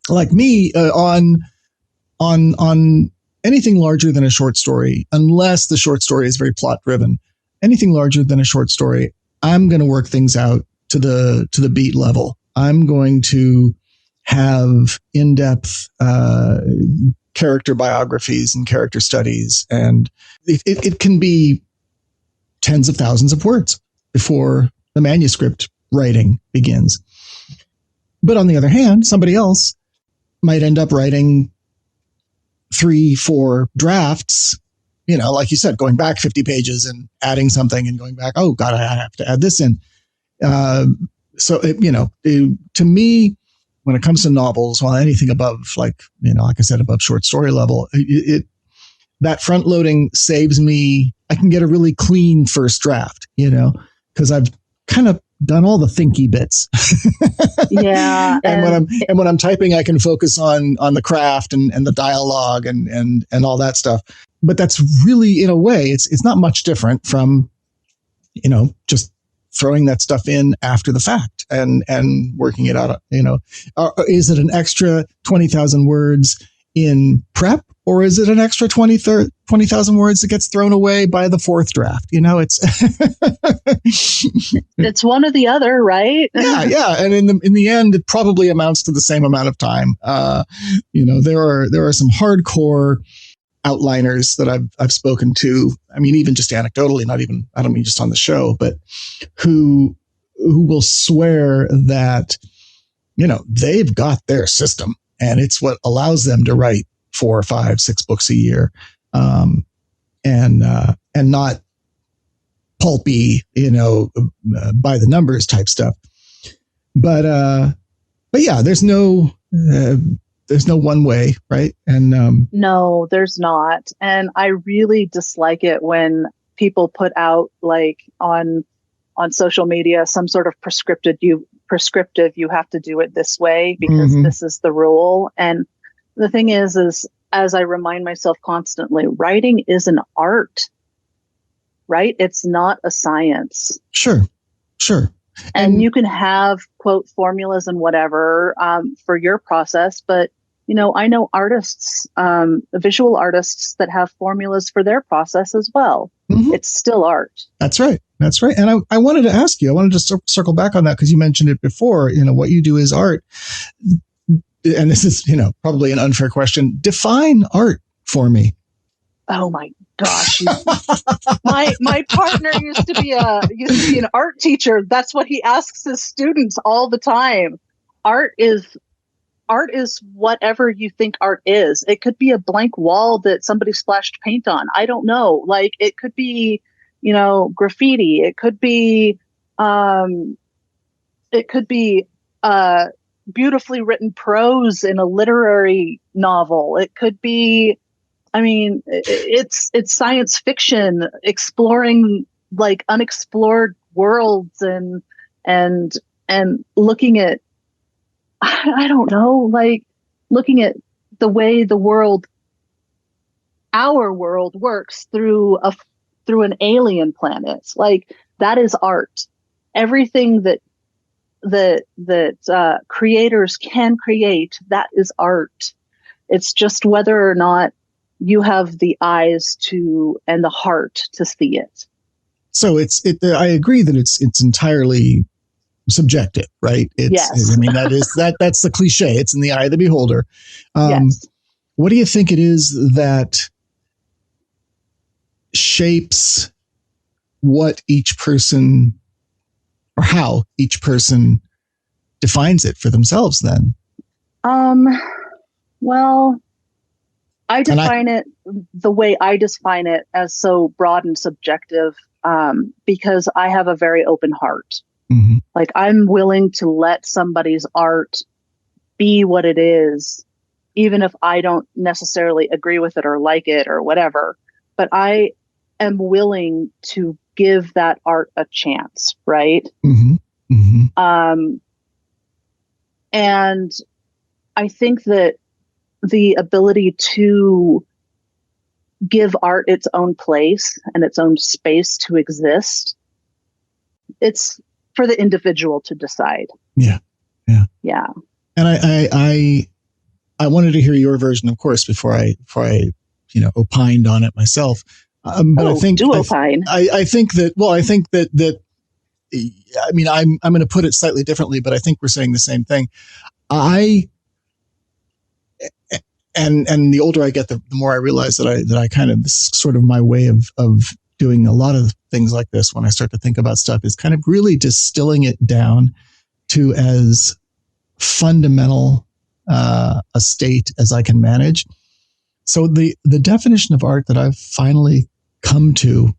Speaker 1: like me, on anything larger than a short story, unless the short story is very plot driven, anything larger than a short story, I'm going to work things out to the beat level. I'm going to have in-depth character biographies and character studies, and it can be tens of thousands of words before the manuscript writing begins. But on the other hand, somebody else might end up writing 3-4 drafts, you know, like you said, going back 50 pages and adding something and going back, oh God, I have to add this in. To me, when it comes to novels, well, anything above, like I said, above short story level, that front loading saves me. I can get a really clean first draft, because I've kind of done all the thinky bits.
Speaker 2: Yeah.
Speaker 1: and when I'm typing, I can focus on the craft and the dialogue and all that stuff. But that's really, in a way, it's not much different from, just throwing that stuff in after the fact and working it out. Is it an extra 20,000 words in prep, or is it an extra 20,000 words that gets thrown away by the fourth draft? It's
Speaker 2: it's one or the other, right?
Speaker 1: Yeah. And in the end, it probably amounts to the same amount of time. There are some hardcore outliners that I've spoken to. I mean, even just anecdotally, I don't mean just on the show, but who will swear that, they've got their system and it's what allows them to write 4 or 5, 6 books a year. And not pulpy, by the numbers type stuff. But yeah, there's no one way, right? And
Speaker 2: no, there's not. And I really dislike it when people put out like on social media some sort of prescriptive you have to do it this way because this is the rule. And the thing is as I remind myself constantly, writing is an art, right? It's not a science.
Speaker 1: Sure.
Speaker 2: And you can have quote formulas and whatever for your process, but I know artists, visual artists that have formulas for their process as well. Mm-hmm. It's still art.
Speaker 1: That's right. That's right. And I wanted to ask you, I wanted to circle back on that because you mentioned it before, what you do is art. And this is, probably an unfair question. Define art for me.
Speaker 2: Oh my gosh. My partner used to be an art teacher. That's what he asks his students all the time. Art is whatever you think art is. It could be a blank wall that somebody splashed paint on. I don't know. Like it could be, graffiti. It could be beautifully written prose in a literary novel. It could be, it's science fiction exploring like unexplored worlds and looking at, I don't know, like looking at the way our world works through an alien planet. Like that is art. Everything that creators can create, that is art. It's just whether or not you have the eyes and the heart to see it.
Speaker 1: So I agree that it's entirely subjective, right?
Speaker 2: Yes.
Speaker 1: That's the cliche. It's in the eye of the beholder.
Speaker 2: Yes.
Speaker 1: What do you think it is that shapes what each person or how each person defines it for themselves then?
Speaker 2: Well, I define it the way I define it as so broad and subjective because I have a very open heart. Mm-hmm. Like I'm willing to let somebody's art be what it is, even if I don't necessarily agree with it or like it or whatever. But I am willing to give that art a chance, right? Mm-hmm. Mm-hmm. And I think that the ability to give art its own place and its own space to exist, it's for the individual to decide.
Speaker 1: Yeah. And I wanted to hear your version, of course, before I opined on it myself. But I think
Speaker 2: opine.
Speaker 1: I think that I'm going to put it slightly differently, but I think we're saying the same thing. And the older I get, the more I realize that I kind of, this is sort of my way of doing a lot of things like this when I start to think about stuff, is kind of really distilling it down to as fundamental a state as I can manage. So the definition of art that I've finally come to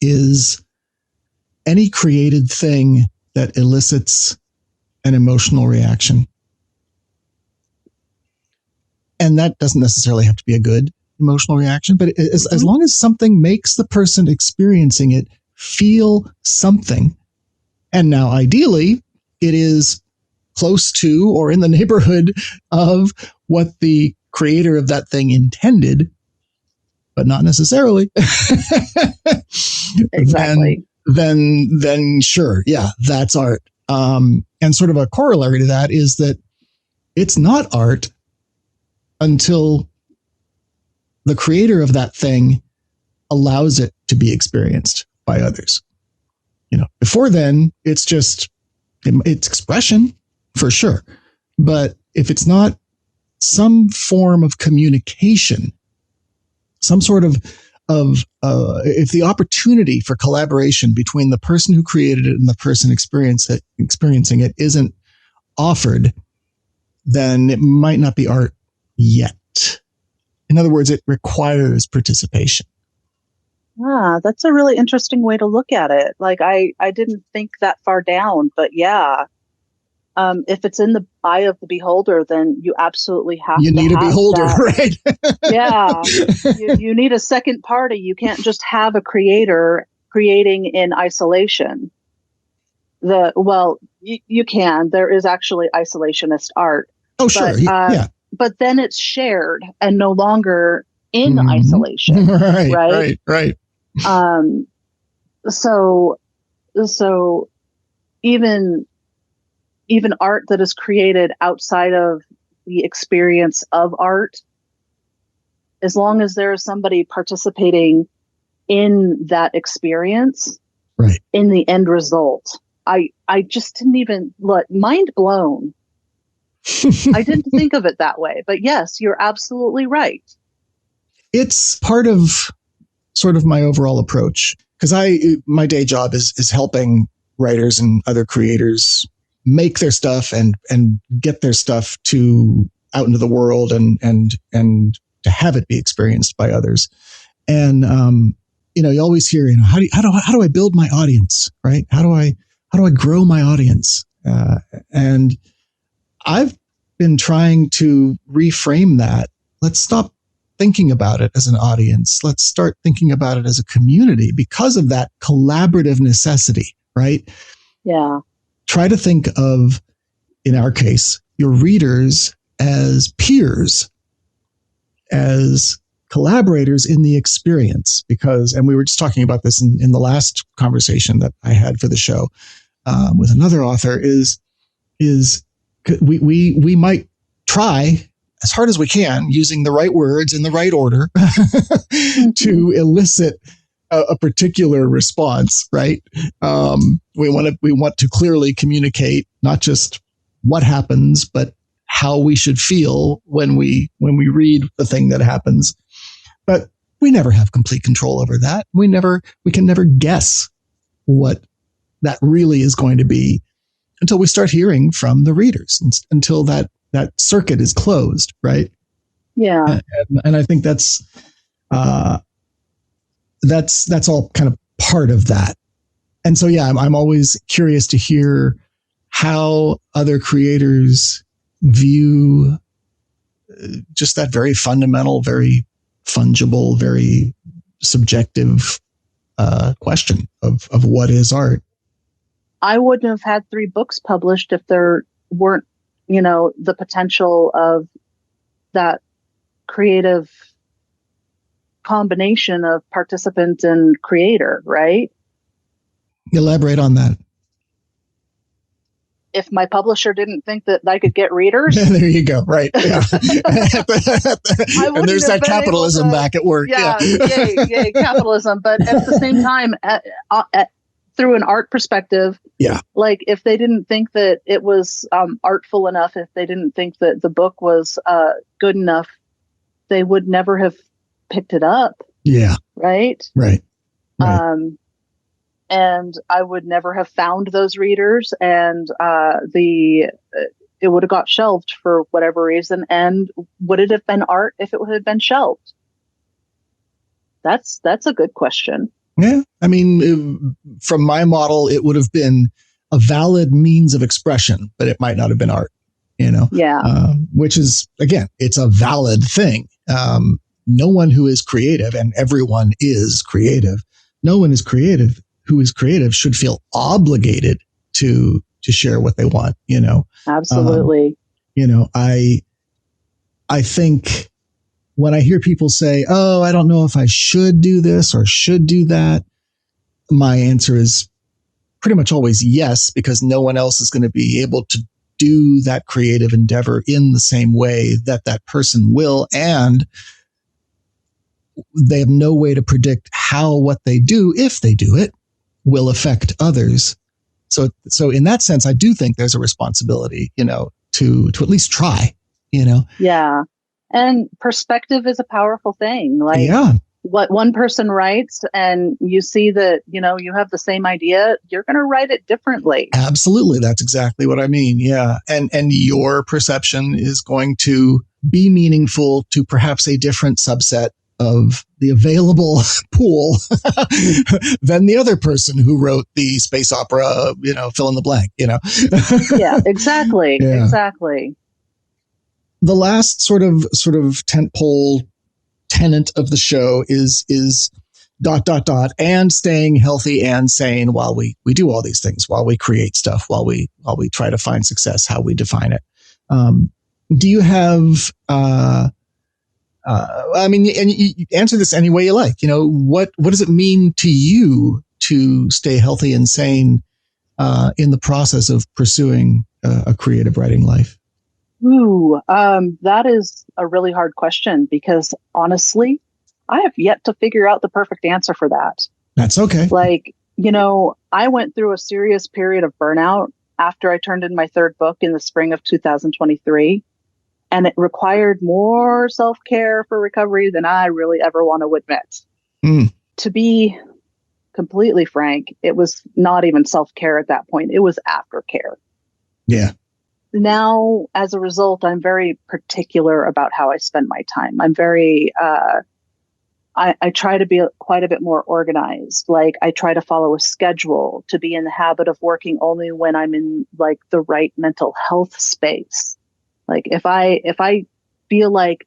Speaker 1: is any created thing that elicits an emotional reaction. And that doesn't necessarily have to be a good emotional reaction, but as long as something makes the person experiencing it feel something, and now ideally it is close to or in the neighborhood of what the creator of that thing intended, but not necessarily.
Speaker 2: Exactly.
Speaker 1: Then sure, yeah, that's art. And sort of a corollary to that is that it's not art until the creator of that thing allows it to be experienced by others. Before then, it's just, it's expression for sure. But if it's not some form of communication, some sort of if the opportunity for collaboration between the person who created it and the person experiencing it isn't offered, then it might not be art yet. In other words, it requires participation.
Speaker 2: That's a really interesting way to look at it. Like I didn't think that far down, but yeah. If it's in the eye of the beholder, then you absolutely have
Speaker 1: you need a beholder, right?
Speaker 2: Yeah. You need a second party. You can't just have a creator creating in isolation. You can. There is actually isolationist art. Oh, sure. Yeah. But then it's shared and no longer in isolation. Right.
Speaker 1: Right.
Speaker 2: So even art that is created outside of the experience of art, as long as there is somebody participating in that experience,
Speaker 1: right,
Speaker 2: in the end result, I just didn't even mind blown. I didn't think of it that way, but yes, you're absolutely right.
Speaker 1: It's part of sort of my overall approach, because my day job is helping writers and other creators make their stuff and get their stuff out into the world and to have it be experienced by others. And you always hear, how do I build my audience, right? How do I grow my audience? And I've been trying to reframe that. Let's stop thinking about it as an audience. Let's start thinking about it as a community because of that collaborative necessity, right?
Speaker 2: Yeah.
Speaker 1: Try to think of, in our case, your readers as peers, as collaborators in the experience, and we were just talking about this in the last conversation that I had for the show with another author, is we might try as hard as we can, using the right words in the right order, to elicit a particular response, right? We want to clearly communicate not just what happens, but how we should feel when we read the thing that happens. But we never have complete control over that. We can never guess what that really is going to be until we start hearing from the readers, until that circuit is closed, right?
Speaker 2: Yeah.
Speaker 1: And I think that's all kind of part of that. And so, yeah, I'm always curious to hear how other creators view just that very fundamental, very fungible, very subjective question of what is art.
Speaker 2: I wouldn't have had 3 books published if there weren't, the potential of that creative combination of participant and creator, right? Elaborate
Speaker 1: on that.
Speaker 2: If my publisher didn't think that I could get readers.
Speaker 1: There you go. Right. Yeah. And there's that capitalism back at work.
Speaker 2: Yeah. Yay, capitalism. But at the same time, through an art perspective,
Speaker 1: yeah,
Speaker 2: like if they didn't think that it was artful enough, if they didn't think that the book was good enough, they would never have picked it up.
Speaker 1: Yeah.
Speaker 2: Right.
Speaker 1: Right.
Speaker 2: And I would never have found those readers, and it would have got shelved for whatever reason. And would it have been art if it would have been shelved? That's a good question.
Speaker 1: Yeah. I mean, from my model, it would have been a valid means of expression, but it might not have been art,
Speaker 2: Yeah.
Speaker 1: Which is, again, it's a valid thing. No one who is creative, and everyone is creative, no one is creative who is creative should feel obligated to share what they want,
Speaker 2: Absolutely.
Speaker 1: I think when I hear people say, "Oh, I don't know if I should do this or should do that," my answer is pretty much always yes, because no one else is going to be able to do that creative endeavor in the same way that person will. And they have no way to predict how what they do, if they do it, will affect others. So in that sense, I do think there's a responsibility, to at least try,
Speaker 2: Yeah. And perspective is a powerful thing. Like,
Speaker 1: yeah,
Speaker 2: what one person writes and you see that, you have the same idea, you're going to write it differently.
Speaker 1: Absolutely. That's exactly what I mean. Yeah. And your perception is going to be meaningful to perhaps a different subset of the available pool than the other person who wrote the space opera, fill in the blank,
Speaker 2: Yeah, exactly. Yeah. Exactly.
Speaker 1: The last sort of tentpole tenet of the show is ... and staying healthy and sane while we do all these things, while we create stuff, while we try to find success, how we define it. Do you have, and you answer this any way you like, what does it mean to you to stay healthy and sane in the process of pursuing a creative writing life?
Speaker 2: Ooh, that is a really hard question because honestly, I have yet to figure out the perfect answer for that.
Speaker 1: That's okay.
Speaker 2: Like, I went through a serious period of burnout after I turned in my third book in the spring of 2023. And it required more self-care for recovery than I really ever want to admit.
Speaker 1: Mm.
Speaker 2: To be completely frank, it was not even self-care at that point. It was aftercare.
Speaker 1: Yeah.
Speaker 2: Now, as a result, I'm very particular about how I spend my time. I'm very, I try to be quite a bit more organized. Like I try to follow a schedule, to be in the habit of working only when I'm in like the right mental health space. Like if I feel like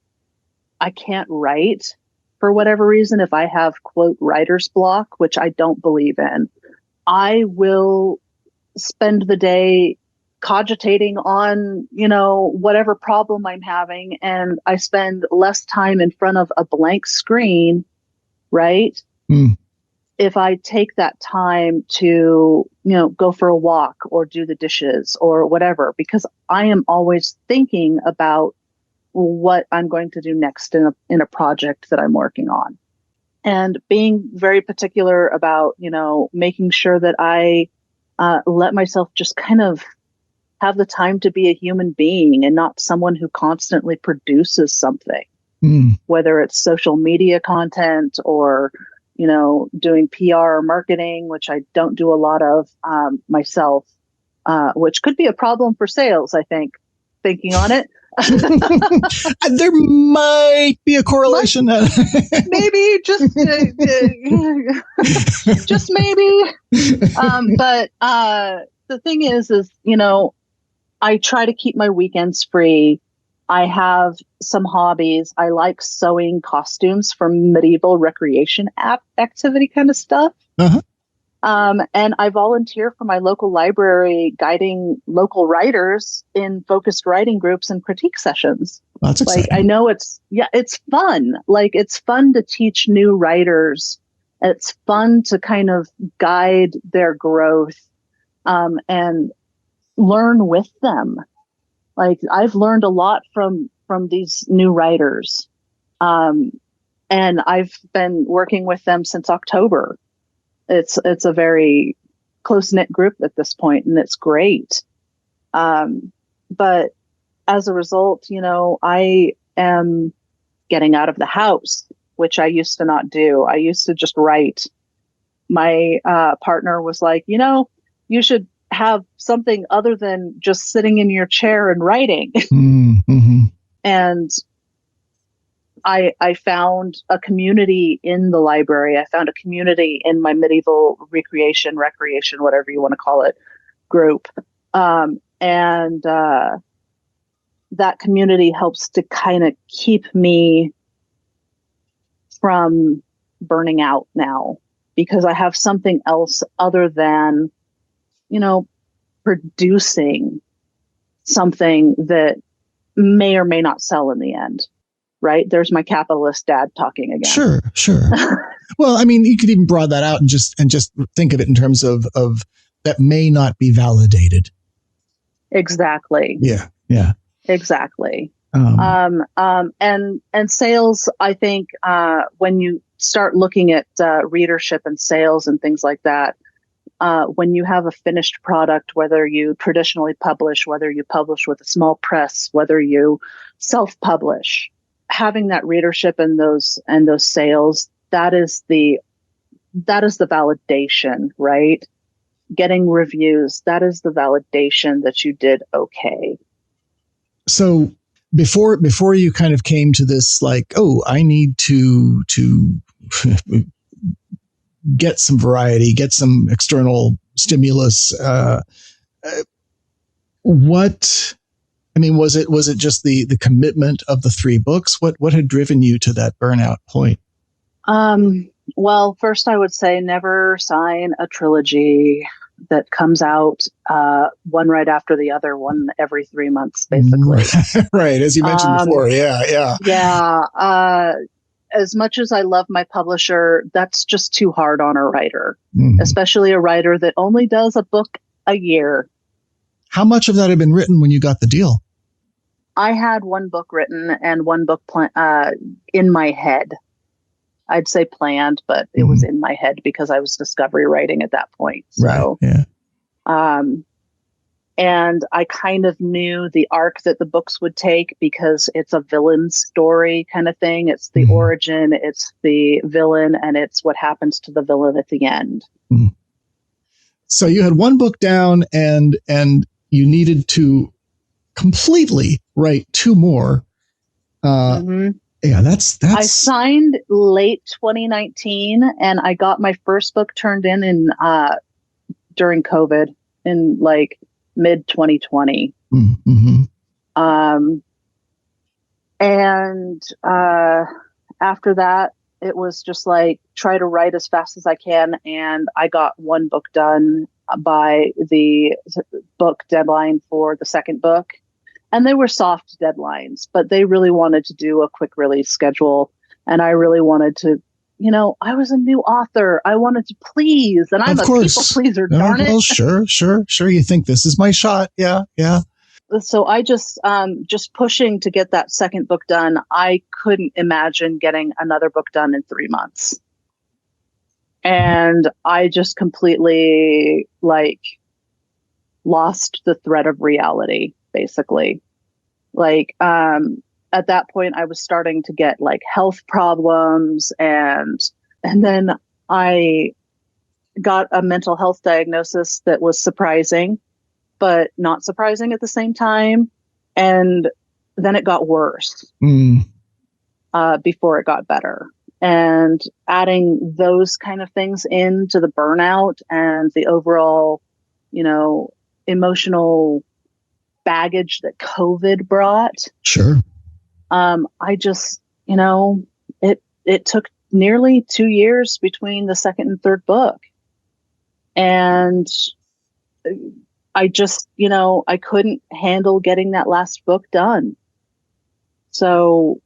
Speaker 2: I can't write for whatever reason, if I have quote writer's block, which I don't believe in, I will spend the day cogitating on, whatever problem I'm having. And I spend less time in front of a blank screen, right?
Speaker 1: Mm.
Speaker 2: If I take that time to, go for a walk or do the dishes or whatever, because I am always thinking about what I'm going to do next in a project that I'm working on, and being very particular about, making sure that I let myself just kind of have the time to be a human being and not someone who constantly produces something, whether it's social media content or doing PR or marketing, which I don't do a lot of myself, which could be a problem for sales, I think, thinking on it.
Speaker 1: There might be a correlation.
Speaker 2: Maybe, just maybe. But the thing is, I try to keep my weekends free. I have some hobbies. I like sewing costumes for medieval recreation activity kind of stuff.
Speaker 1: Uh-huh.
Speaker 2: And I volunteer for my local library, guiding local writers in focused writing groups and critique sessions.
Speaker 1: That's exciting.
Speaker 2: Like, I know it's fun. Like, it's fun to teach new writers. It's fun to kind of guide their growth, and learn with them. Like, I've learned a lot from these new writers. And I've been working with them since October. It's a very close-knit group at this point, and it's great. But as a result, I am getting out of the house, which I used to not do. I used to just write. My partner was like, you should have something other than just sitting in your chair and writing.
Speaker 1: Mm-hmm.
Speaker 2: And I found a community in the library. I found a community in my medieval recreation, whatever you want to call it, group. And that community helps to kind of keep me from burning out now, because I have something else other than, producing something that may or may not sell in the end. Right? There's my capitalist dad talking again.
Speaker 1: Sure. Well, I mean, you could even broaden that out and just think of it in terms of that may not be validated.
Speaker 2: Exactly.
Speaker 1: Yeah.
Speaker 2: Exactly. And sales, I think, when you start looking at readership and sales and things like that, when you have a finished product, whether you traditionally publish, whether you publish with a small press, whether you self-publish, having that readership and those sales, that is the validation, right? Getting reviews, that is the validation that you did okay.
Speaker 1: So before you kind of came to this, like, oh, I need to get some variety, get some external stimulus. Was it just the commitment of the 3 books? What had driven you to that burnout point?
Speaker 2: Well, first I would say never sign a trilogy that comes out one right after the other, one every 3 months, basically.
Speaker 1: Right, as you mentioned before. Yeah.
Speaker 2: Yeah. As much as I love my publisher, that's just too hard on a writer, especially a writer that only does a book a year.
Speaker 1: How much of that had been written when you got the deal?
Speaker 2: I had one book written and one book in my head. I'd say planned, but it was in my head because I was discovery writing at that point. So,
Speaker 1: right, yeah.
Speaker 2: And I kind of knew the arc that the books would take because it's a villain story kind of thing. It's the origin, it's the villain, and it's what happens to the villain at the end.
Speaker 1: So you had one book down and you needed to completely write two more. Yeah, that's.
Speaker 2: I signed late 2019 and I got my first book turned in during COVID in like mid 2020. And after that, it was just like try to write as fast as I can. And I got one book done by the book deadline for the second book. And they were soft deadlines, but they really wanted to do a quick release schedule. And I really wanted to, I was a new author. I wanted to please, and I'm a people pleaser, darn it.
Speaker 1: Oh, sure. You think this is my shot. Yeah.
Speaker 2: So I just pushing to get that second book done. I couldn't imagine getting another book done in 3 months. And I just completely lost the thread of reality, basically. At that point I was starting to get health problems and then I got a mental health diagnosis that was surprising, but not surprising at the same time. And then it got worse before it got better. And adding those kind of things into the burnout and the overall, emotional baggage that COVID brought.
Speaker 1: Sure.
Speaker 2: I just, it took nearly 2 years between the second and third book. And I just, I couldn't handle getting that last book done. So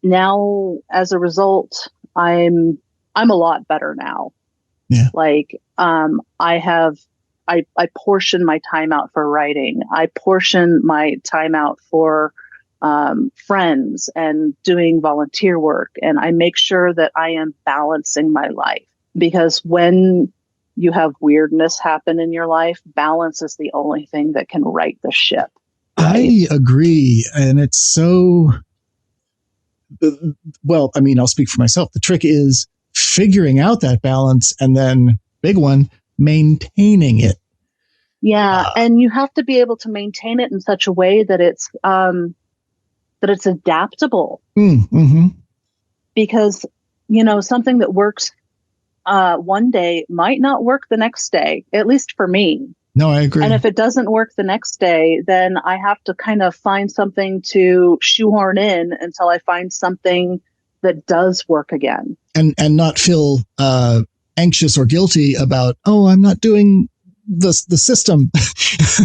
Speaker 2: now as a result, I'm a lot better now.
Speaker 1: Yeah.
Speaker 2: I portion my time out for writing. I portion my time out for friends and doing volunteer work. And I make sure that I am balancing my life, because when you have weirdness happen in your life, balance is the only thing that can right the ship. Right?
Speaker 1: I agree. And it's so, well, I mean, I'll speak for myself. The trick is figuring out that balance and then big one, maintaining it.
Speaker 2: Yeah. And you have to be able to maintain it in such a way that it's adaptable. Because, something that works one day might not work the next day, at least for me.
Speaker 1: No, I agree.
Speaker 2: And if it doesn't work the next day, then I have to kind of find something to shoehorn in until I find something that does work again. And
Speaker 1: not feel anxious or guilty about, I'm not doing the system.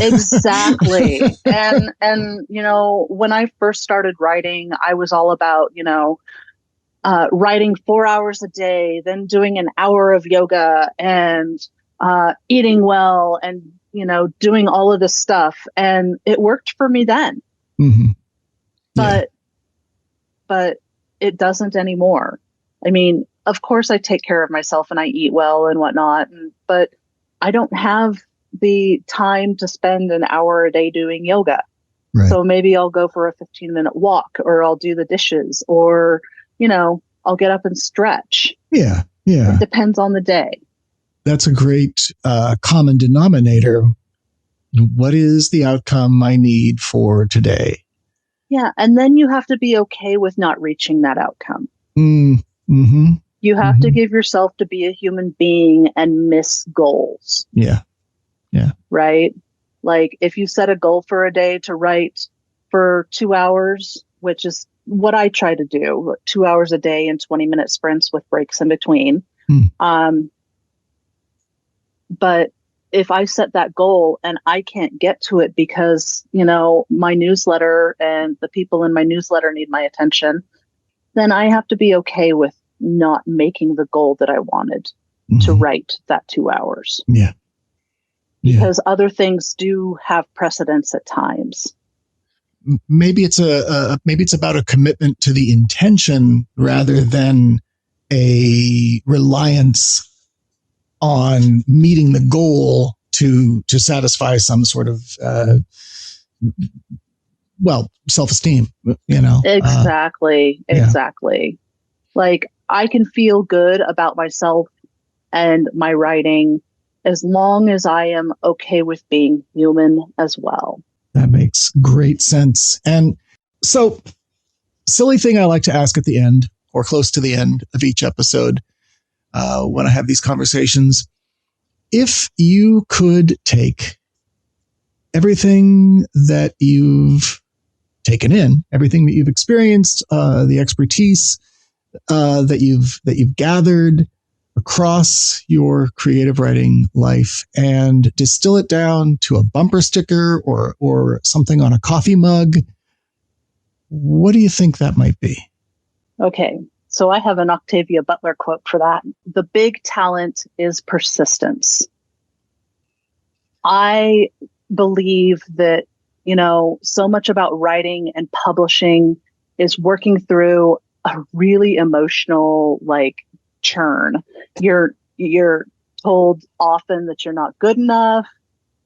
Speaker 2: Exactly. And when I first started writing, I was all about, writing 4 hours a day, then doing an hour of yoga and eating well and, doing all of this stuff. And it worked for me then. But it doesn't anymore. I mean, of course I take care of myself and I eat well and whatnot, but I don't have the time to spend an hour a day doing yoga. Right. So maybe I'll go for a 15-minute walk, or I'll do the dishes, or, I'll get up and stretch.
Speaker 1: Yeah.
Speaker 2: It depends on the day.
Speaker 1: That's a great common denominator. What is the outcome I need for today?
Speaker 2: Yeah. And then you have to be okay with not reaching that outcome. You have to give yourself to be a human being and miss goals.
Speaker 1: Yeah.
Speaker 2: Right? Like if you set a goal for a day to write for 2 hours, which is what I try to do, 2 hours a day in 20-minute sprints with breaks in between. But if I set that goal and I can't get to it because, my newsletter and the people in my newsletter need my attention, then I have to be okay with not making the goal that I wanted to write that 2 hours.
Speaker 1: Yeah.
Speaker 2: because other things do have precedence at times.
Speaker 1: Maybe it's about a commitment to the intention rather than a reliance on meeting the goal to satisfy some sort of self-esteem,
Speaker 2: Exactly. Like, I can feel good about myself and my writing as long as I am okay with being human as well.
Speaker 1: That makes great sense. And so, silly thing I like to ask at the end or close to the end of each episode when I have these conversations, if you could take everything that you've taken in, everything that you've experienced, the expertise that you've gathered across your creative writing life, and distill it down to a bumper sticker or something on a coffee mug, what do you think that might be?
Speaker 2: Okay, so I have an Octavia Butler quote for that. The big talent is persistence. I believe that, so much about writing and publishing is working through a really emotional, churn. You're told often that you're not good enough,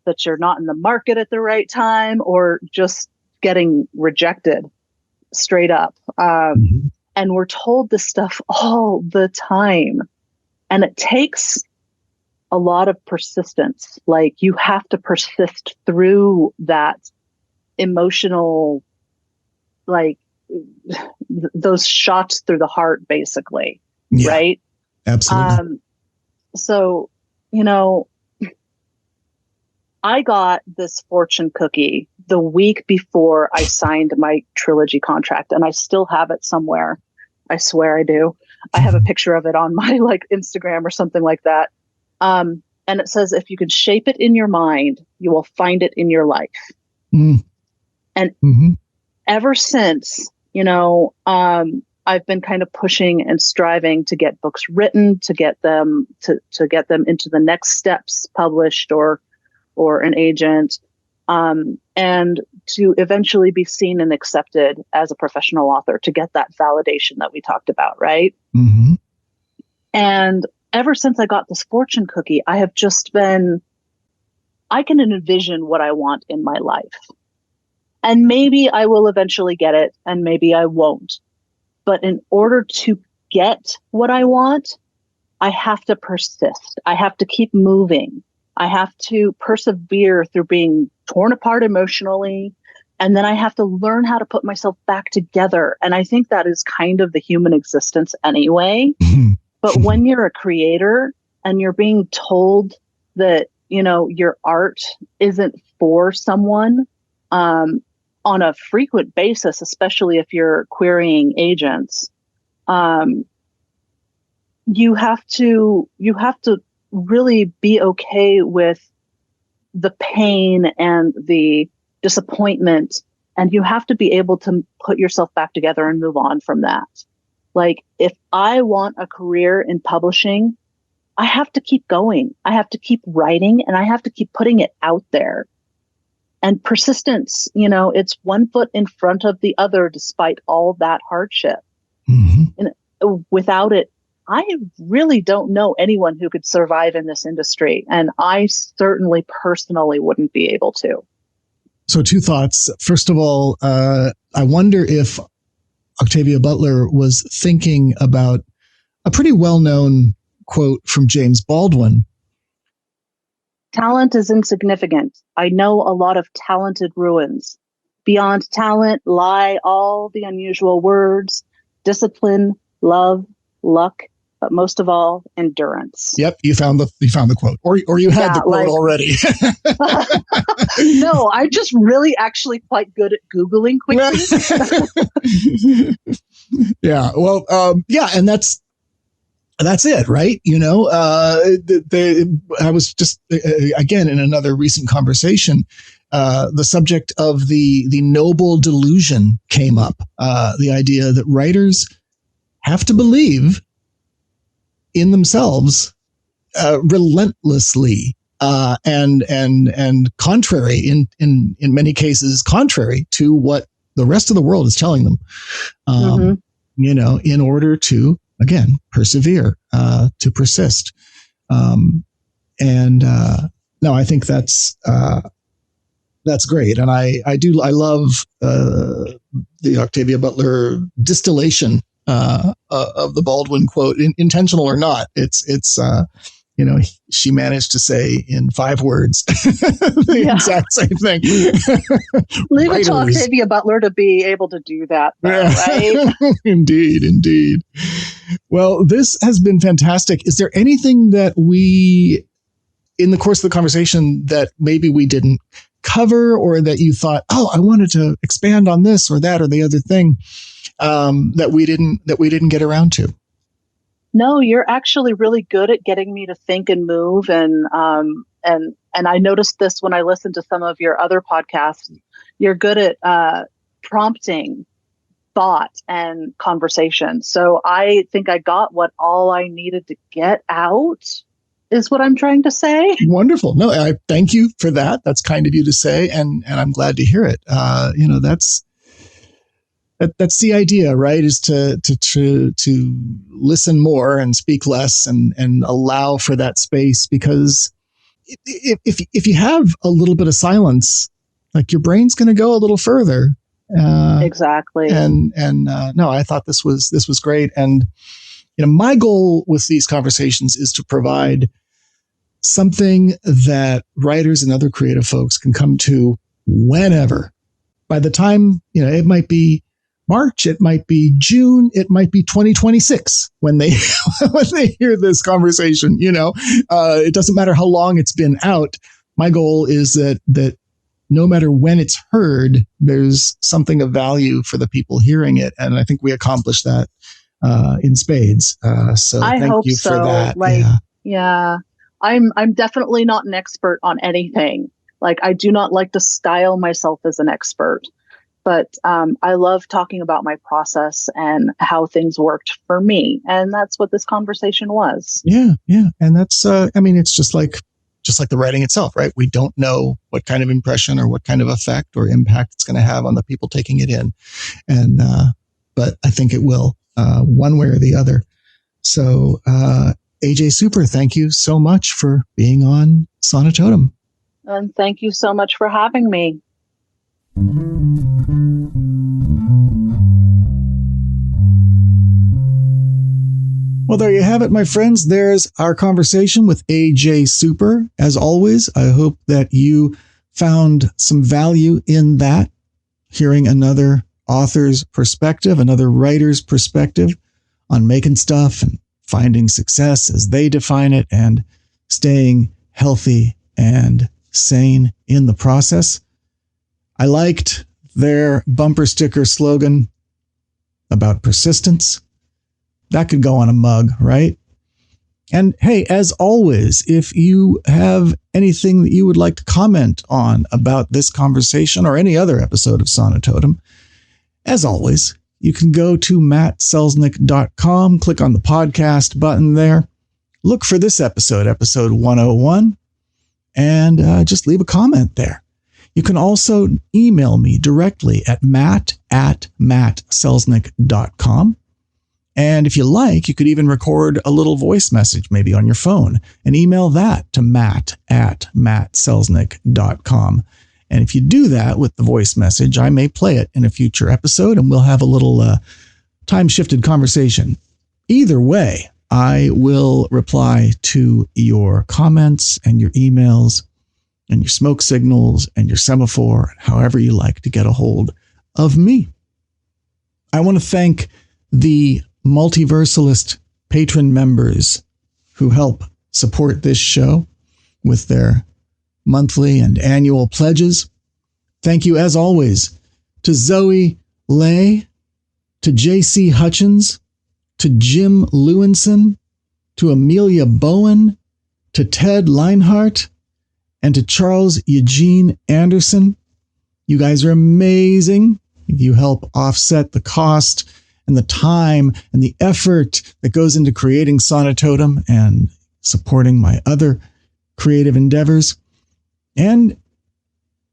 Speaker 2: that you're not in the market at the right time, or just getting rejected straight up. And we're told this stuff all the time. And it takes a lot of persistence. Like, you have to persist through that emotional, those shots through the heart, basically. Yeah, right?
Speaker 1: Absolutely.
Speaker 2: So, I got this fortune cookie the week before I signed my trilogy contract, and I still have it somewhere. I swear I do. I have a picture of it on my Instagram or something like that. And it says, if you can shape it in your mind, you will find it in your life. And ever since, I've been kind of pushing and striving to get books written, to get them to get them into the next steps, published or an agent, and to eventually be seen and accepted as a professional author, to get that validation that we talked about, right?
Speaker 1: Mm-hmm.
Speaker 2: And ever since I got this fortune cookie, I have just been, I can envision what I want in my life. And maybe I will eventually get it, and maybe I won't. But in order to get what I want, I have to persist. I have to keep moving. I have to persevere through being torn apart emotionally. And then I have to learn how to put myself back together. And I think that is kind of the human existence anyway. But when you're a creator and you're being told that, your art isn't for someone, on a frequent basis, especially if you're querying agents, you have to really be okay with the pain and the disappointment, and you have to be able to put yourself back together and move on from that. Like, if I want a career in publishing, I have to keep going. I have to keep writing, and I have to keep putting it out there. And persistence, it's one foot in front of the other despite all that hardship. And without it, I really don't know anyone who could survive in this industry. And I certainly personally wouldn't be able to.
Speaker 1: So 2 thoughts. First of all, I wonder if Octavia Butler was thinking about a pretty well-known quote from James Baldwin.
Speaker 2: Talent is insignificant. I know a lot of talented ruins. Beyond talent lie all the unusual words, discipline, love, luck, but most of all, endurance.
Speaker 1: Yep, you found the quote, or you had the quote already.
Speaker 2: No, I'm just really actually quite good at Googling quickly.
Speaker 1: Yeah, well, and that's it, right? I was just, again, in another recent conversation, the subject of the noble delusion came up, the idea that writers have to believe in themselves relentlessly and contrary in many cases, contrary to what the rest of the world is telling them, in order to, again, persevere, to persist. No, I think that's great. And I love the Octavia Butler distillation of the Baldwin quote, intentional or not. It's she managed to say in 5 words the exact same thing.
Speaker 2: Leave it to Octavia Butler to be able to do that, though, right?
Speaker 1: Indeed. Well, this has been fantastic. Is there anything that we, in the course of the conversation, that maybe we didn't cover, or that you thought, oh, I wanted to expand on this or that or the other thing, that we didn't get around to?
Speaker 2: No, you're actually really good at getting me to think and move. And I noticed this when I listened to some of your other podcasts. You're good at prompting thought and conversation. So I think I got what all I needed to get out, is what I'm trying to say. Wonderful.
Speaker 1: No, I thank you for that. That's kind of you to say, and I'm glad to hear it. That's the idea, right? Is to listen more and speak less, and allow for that space, because if you have a little bit of silence, like, your brain's going to go a little further.
Speaker 2: Exactly.
Speaker 1: And no, I thought this was great. And my goal with these conversations is to provide something that writers and other creative folks can come to whenever. By the time, it might be March, it might be June, it might be 2026 when they hear this conversation. It doesn't matter how long it's been out. My goal is that no matter when it's heard, there's something of value for the people hearing it, and I think we accomplished that in spades. So thank you for that.
Speaker 2: I'm definitely not an expert on anything. Like, I do not like to style myself as an expert. But I love talking about my process and how things worked for me. And that's what this conversation was.
Speaker 1: Yeah. And that's, it's just like the writing itself, right? We don't know what kind of impression or what kind of effect or impact it's going to have on the people taking it in. And, but I think it will, one way or the other. So, AJ Super, thank you so much for being on Sonitotum.
Speaker 2: And thank you so much for having me.
Speaker 1: Well, there you have it, my friends. There's our conversation with AJ Super. As always, I hope that you found some value in that, hearing another author's perspective, another writer's perspective on making stuff and finding success as they define it, and staying healthy and sane in the process. I liked their bumper sticker slogan about persistence. That could go on a mug, right? And hey, as always, if you have anything that you would like to comment on about this conversation or any other episode of Sonitotum, as always, you can go to mattselznick.com, click on the podcast button there, look for this episode 101, and just leave a comment there. You can also email me directly at matt@mattselznick.com. And if you like, you could even record a little voice message, maybe on your phone, and email that to matt@mattselznick.com. And if you do that with the voice message, I may play it in a future episode, and we'll have a little time-shifted conversation. Either way, I will reply to your comments and your emails and your smoke signals and your semaphore, however you like to get a hold of me. I want to thank the Multiversalist patron members who help support this show with their monthly and annual pledges. Thank you, as always, to Zoe Lay, to J.C. Hutchins, to Jim Lewinson, to Amelia Bowen, to Ted Leinhart, and to Charles Eugene Anderson. You guys are amazing. You help offset the cost and the time and the effort that goes into creating Sonitotum and supporting my other creative endeavors. And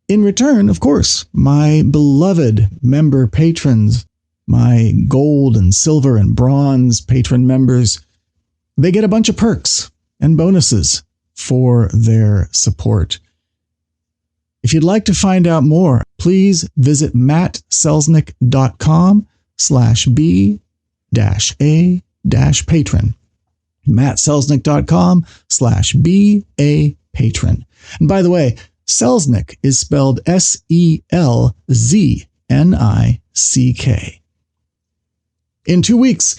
Speaker 1: in return, of course, my beloved member patrons, my gold and silver and bronze patron members, they get a bunch of perks and bonuses for their support. If you'd like to find out more, please visit mattselznick.com/b-a-patron. mattselznick.com/b-a-patron. And by the way, Selznick is spelled Selznick. In 2 weeks,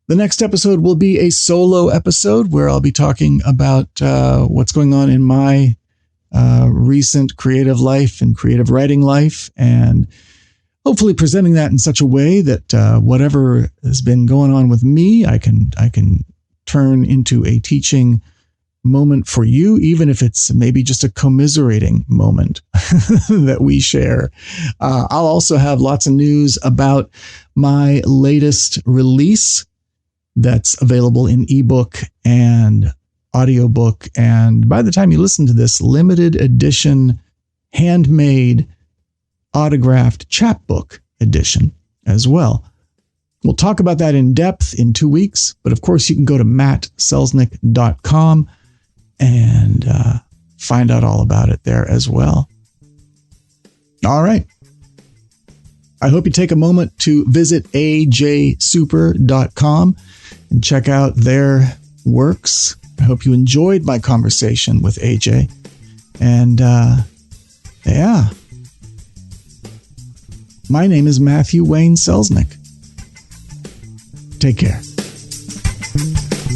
Speaker 1: the next episode will be a solo episode where I'll be talking about what's going on in my recent creative life and creative writing life, and hopefully presenting that in such a way that whatever has been going on with me, I can turn into a teaching moment for you, even if it's maybe just a commiserating moment that we share. I'll also have lots of news about my latest release that's available in ebook and audiobook, and by the time you listen to this, limited edition, handmade, autographed chapbook edition as well. We'll talk about that in depth in 2 weeks, but of course you can go to mattselznick.com and find out all about it there as well. All right. I hope you take a moment to visit ajsuper.com and check out their works. I hope you enjoyed my conversation with AJ. And yeah, my name is Matthew Wayne Selznick. Take care.